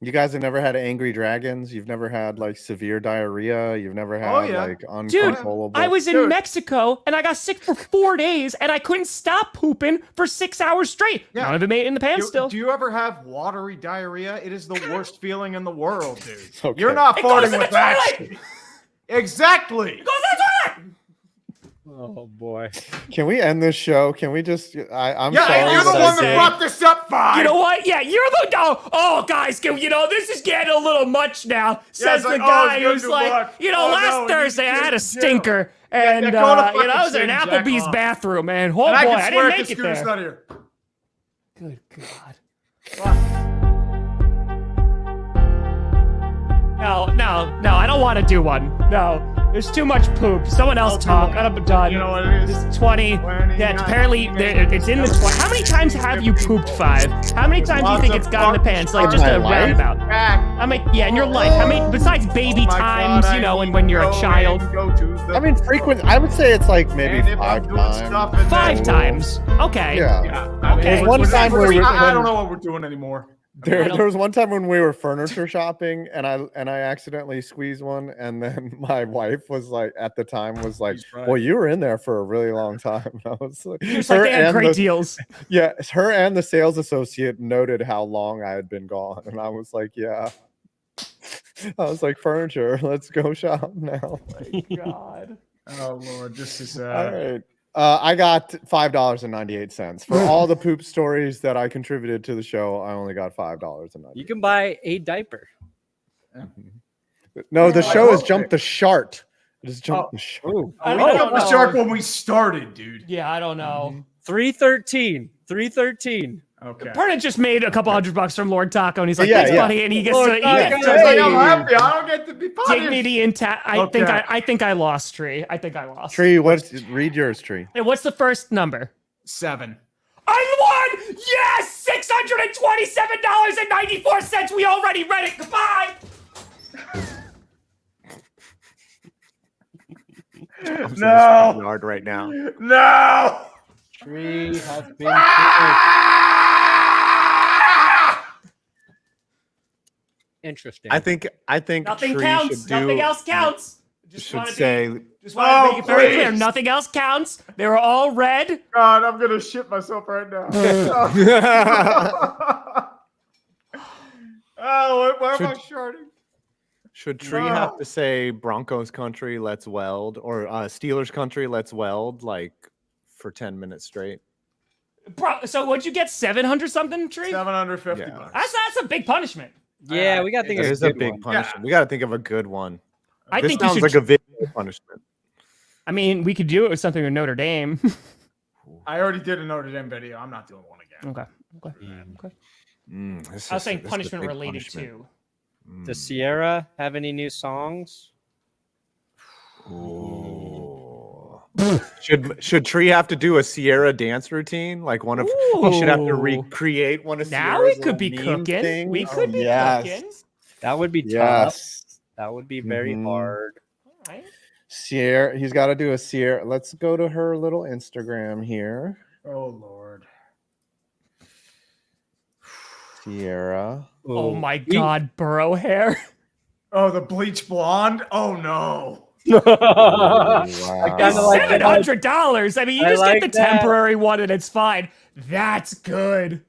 You guys have never had angry dragons. You've never had like severe diarrhea. You've never had like uncontrollable. Dude, I was in Mexico and I got sick for 4 days and I couldn't stop pooping for 6 hours straight. Yeah. None of it made it in the pants still. Do you ever have watery diarrhea? It is the worst feeling in the world, dude. Okay. You're not farting with that. Exactly. It goes in the toilet. Oh boy! Can we end this show? Can we just? I'm sorry. Yeah, you're the one that brought this up, Five. You know what? Yeah, you're the guys. This is getting a little much now. Says the guy who's like, last Thursday I had a stinker, and I was in an Applebee's bathroom, and boy, I didn't make it there. Good God. No, I don't want to do one. No. There's too much poop. Someone else talk. I'm done. You know what it is? It's 20. Yeah, apparently it's in the 20. How many times have you pooped, Five? How many times do you think it's got in the pants? Like just a roundabout. In your life. How many besides baby times, and when you're a child? I mean, frequent. I would say it's like maybe 5 times. 5 times. Okay. Yeah. Okay. One time where I don't know what we're doing anymore. There was one time when we were furniture shopping and I accidentally squeezed one, and then my wife was like, at the time was like, well, you were in there for a really long time. And I was like, they had great deals. Yeah, her and the sales associate noted how long I had been gone, and I was like, yeah. I was like, furniture, let's go shop now. My God. Oh Lord, this is all right. I got $5.98 for all the poop stories that I contributed to the show. I only got $5.98. You can buy a diaper. No, the show has jumped the shark. It has jumped the shark. We jumped the shark when we started, dude. Yeah, I don't know. 313. Okay. Punter just made a couple $100 from Lord Taco, and he's like, "Thanks, buddy," and he gets to. I'm happy. I don't get to be punished. Dignity intact. I think I lost, Tree. I think I lost. Tree, read yours, Tree. Hey, what's the first number? 7. I won! Yes! $627.94. We already read it. Goodbye. No. Hard right now. No. Tree has been killed. Interesting. I think Nothing Tree counts. should do. Nothing else counts. Should say. Just want to make it very please. clear. Nothing else counts. They were all red. God, I'm gonna shit myself right now. Oh, why am I shorting? Should Tree have to say Broncos country, let's weld, or Steelers country, let's weld, like for 10 minutes straight? Bro, so what'd you get? 700 something, Tree? $750. Yeah. That's a big punishment. Yeah, we got to think It of is a a good big one. punishment. Yeah. We got to think of a good one. I This think you sounds should. like a video punishment. I mean, we could do it with something with Notre Dame. I already did a Notre Dame video. I'm not doing one again. Okay. I I was saying punishment related to. Does Sierra have any new songs? Should Tree have to do a Sierra dance routine? Like one of he should have to Ooh. recreate one of Now Sierra's we could be little meme cooking. things? We could be yes. cooking. That would be tough. Yes. That would be very Mhm. hard. All right. Sierra, he's got to do a Sierra. Let's go to her little Instagram here. Oh Lord. Sierra. Oh my God, burrow hair. Oh, the bleach blonde. Oh no. Wow. kinda like that. $700. I mean, you I just like get the that. temporary one and it's fine. That's good.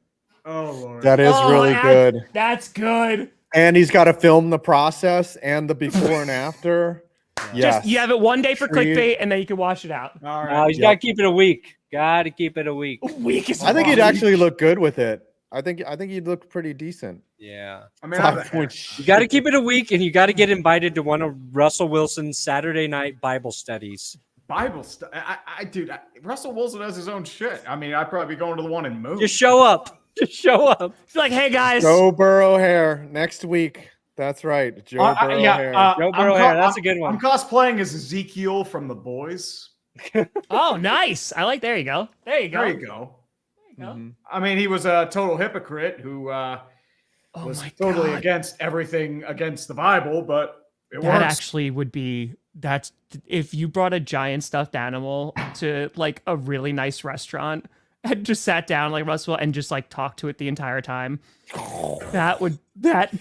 Oh Lord. That is Oh, really good. That's good. And he's got to film the process and the before and after. Yes. Just you have it one day for Tree- clickbait and then you can wash it out. All No, right. he's got to keep it a week. Got to keep it a week. Week is I think he'd fine. actually look good with it. I think he'd look pretty decent. Yeah. I mean, I have 5 the points. You got to keep it a week, and you got to get invited to one of Russell Wilson's Saturday night Bible studies. Bible stuff. Dude, Russell Wilson has his own shit. I mean, I'd probably be going to the one in Moon. Just show up. Just show up. It's like, hey guys, Joe Burrow hair next week. That's right. Joe Burrow hair. Joe Burrow hair, that's a good one. I'm cosplaying as Ezekiel from The Boys. oh nice. I like. There you go. There you go. There you go. There you go. Mhm. I mean, he was a total hypocrite who was my totally God. against everything against the Bible, but it That works. actually would be that's if you brought a giant stuffed animal to like a really nice restaurant and just sat down like Russell and just like talked to it the entire time. That would that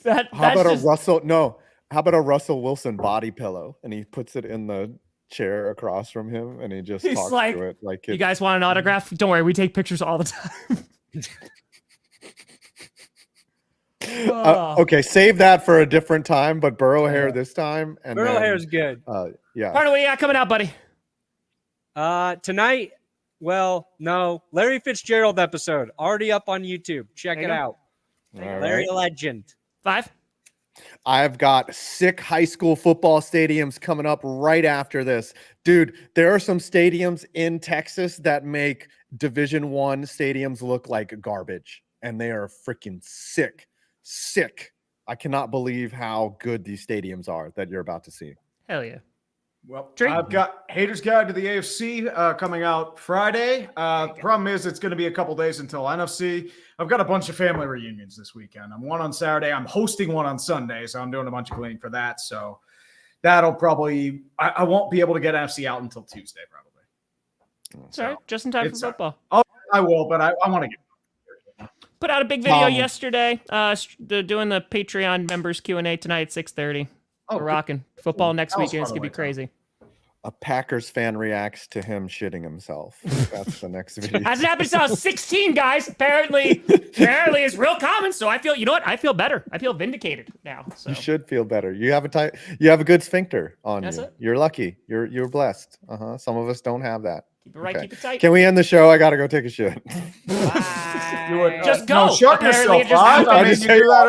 How about just, a Russell? No. How about a Russell Wilson body pillow? And he puts it in the chair across from him, and he just He's talks like, to it like you it's guys want an autograph? Don't worry, we take pictures all the time. okay, save that for a different time, but Burrow hair this time. And Burrow then, hair is good. yeah. Partner, what do you got coming out, buddy? Tonight, well, no, Larry Fitzgerald episode already up on YouTube. Check There it you go. out. All Larry right. Legend. 5. I've got sick high school football stadiums coming up right after this. Dude, there are some stadiums in Texas that make Division I stadiums look like garbage, and they are freaking sick. Sick. I cannot believe how good these stadiums are that you're about to see. Hell yeah. Well, Drake. I've got Haters Guide to the AFC coming out Friday. Problem is, it's going to be a couple days until NFC. I've got a bunch of family reunions this weekend. I'm one on Saturday. I'm hosting one on Sunday, so I'm doing a bunch of cleaning for that. So that'll probably I won't be able to get NFC out until Tuesday, probably. Sorry, just in time for it's, football. I will, but I want to get. Put out a big video yesterday. Doing the Patreon members Q&A tonight at 6:30. We're rocking football next That was weekend. It's fun gonna be to crazy. A Packers fan reacts to him shitting himself. That's the next video. Hasn't happened since I was 16, guys. Apparently it's real common. So I feel, you know what? I feel better. I feel vindicated now. So You should feel better. You have a good sphincter on That's you. it. You're lucky. You're blessed. Some of us don't have that. keep it right, Okay. keep it tight. Can we end the show? I gotta go take a shit. Bye. You would, Just go. No, shut Apparently yourself. it just Bob. happened. I mean, just you say- do that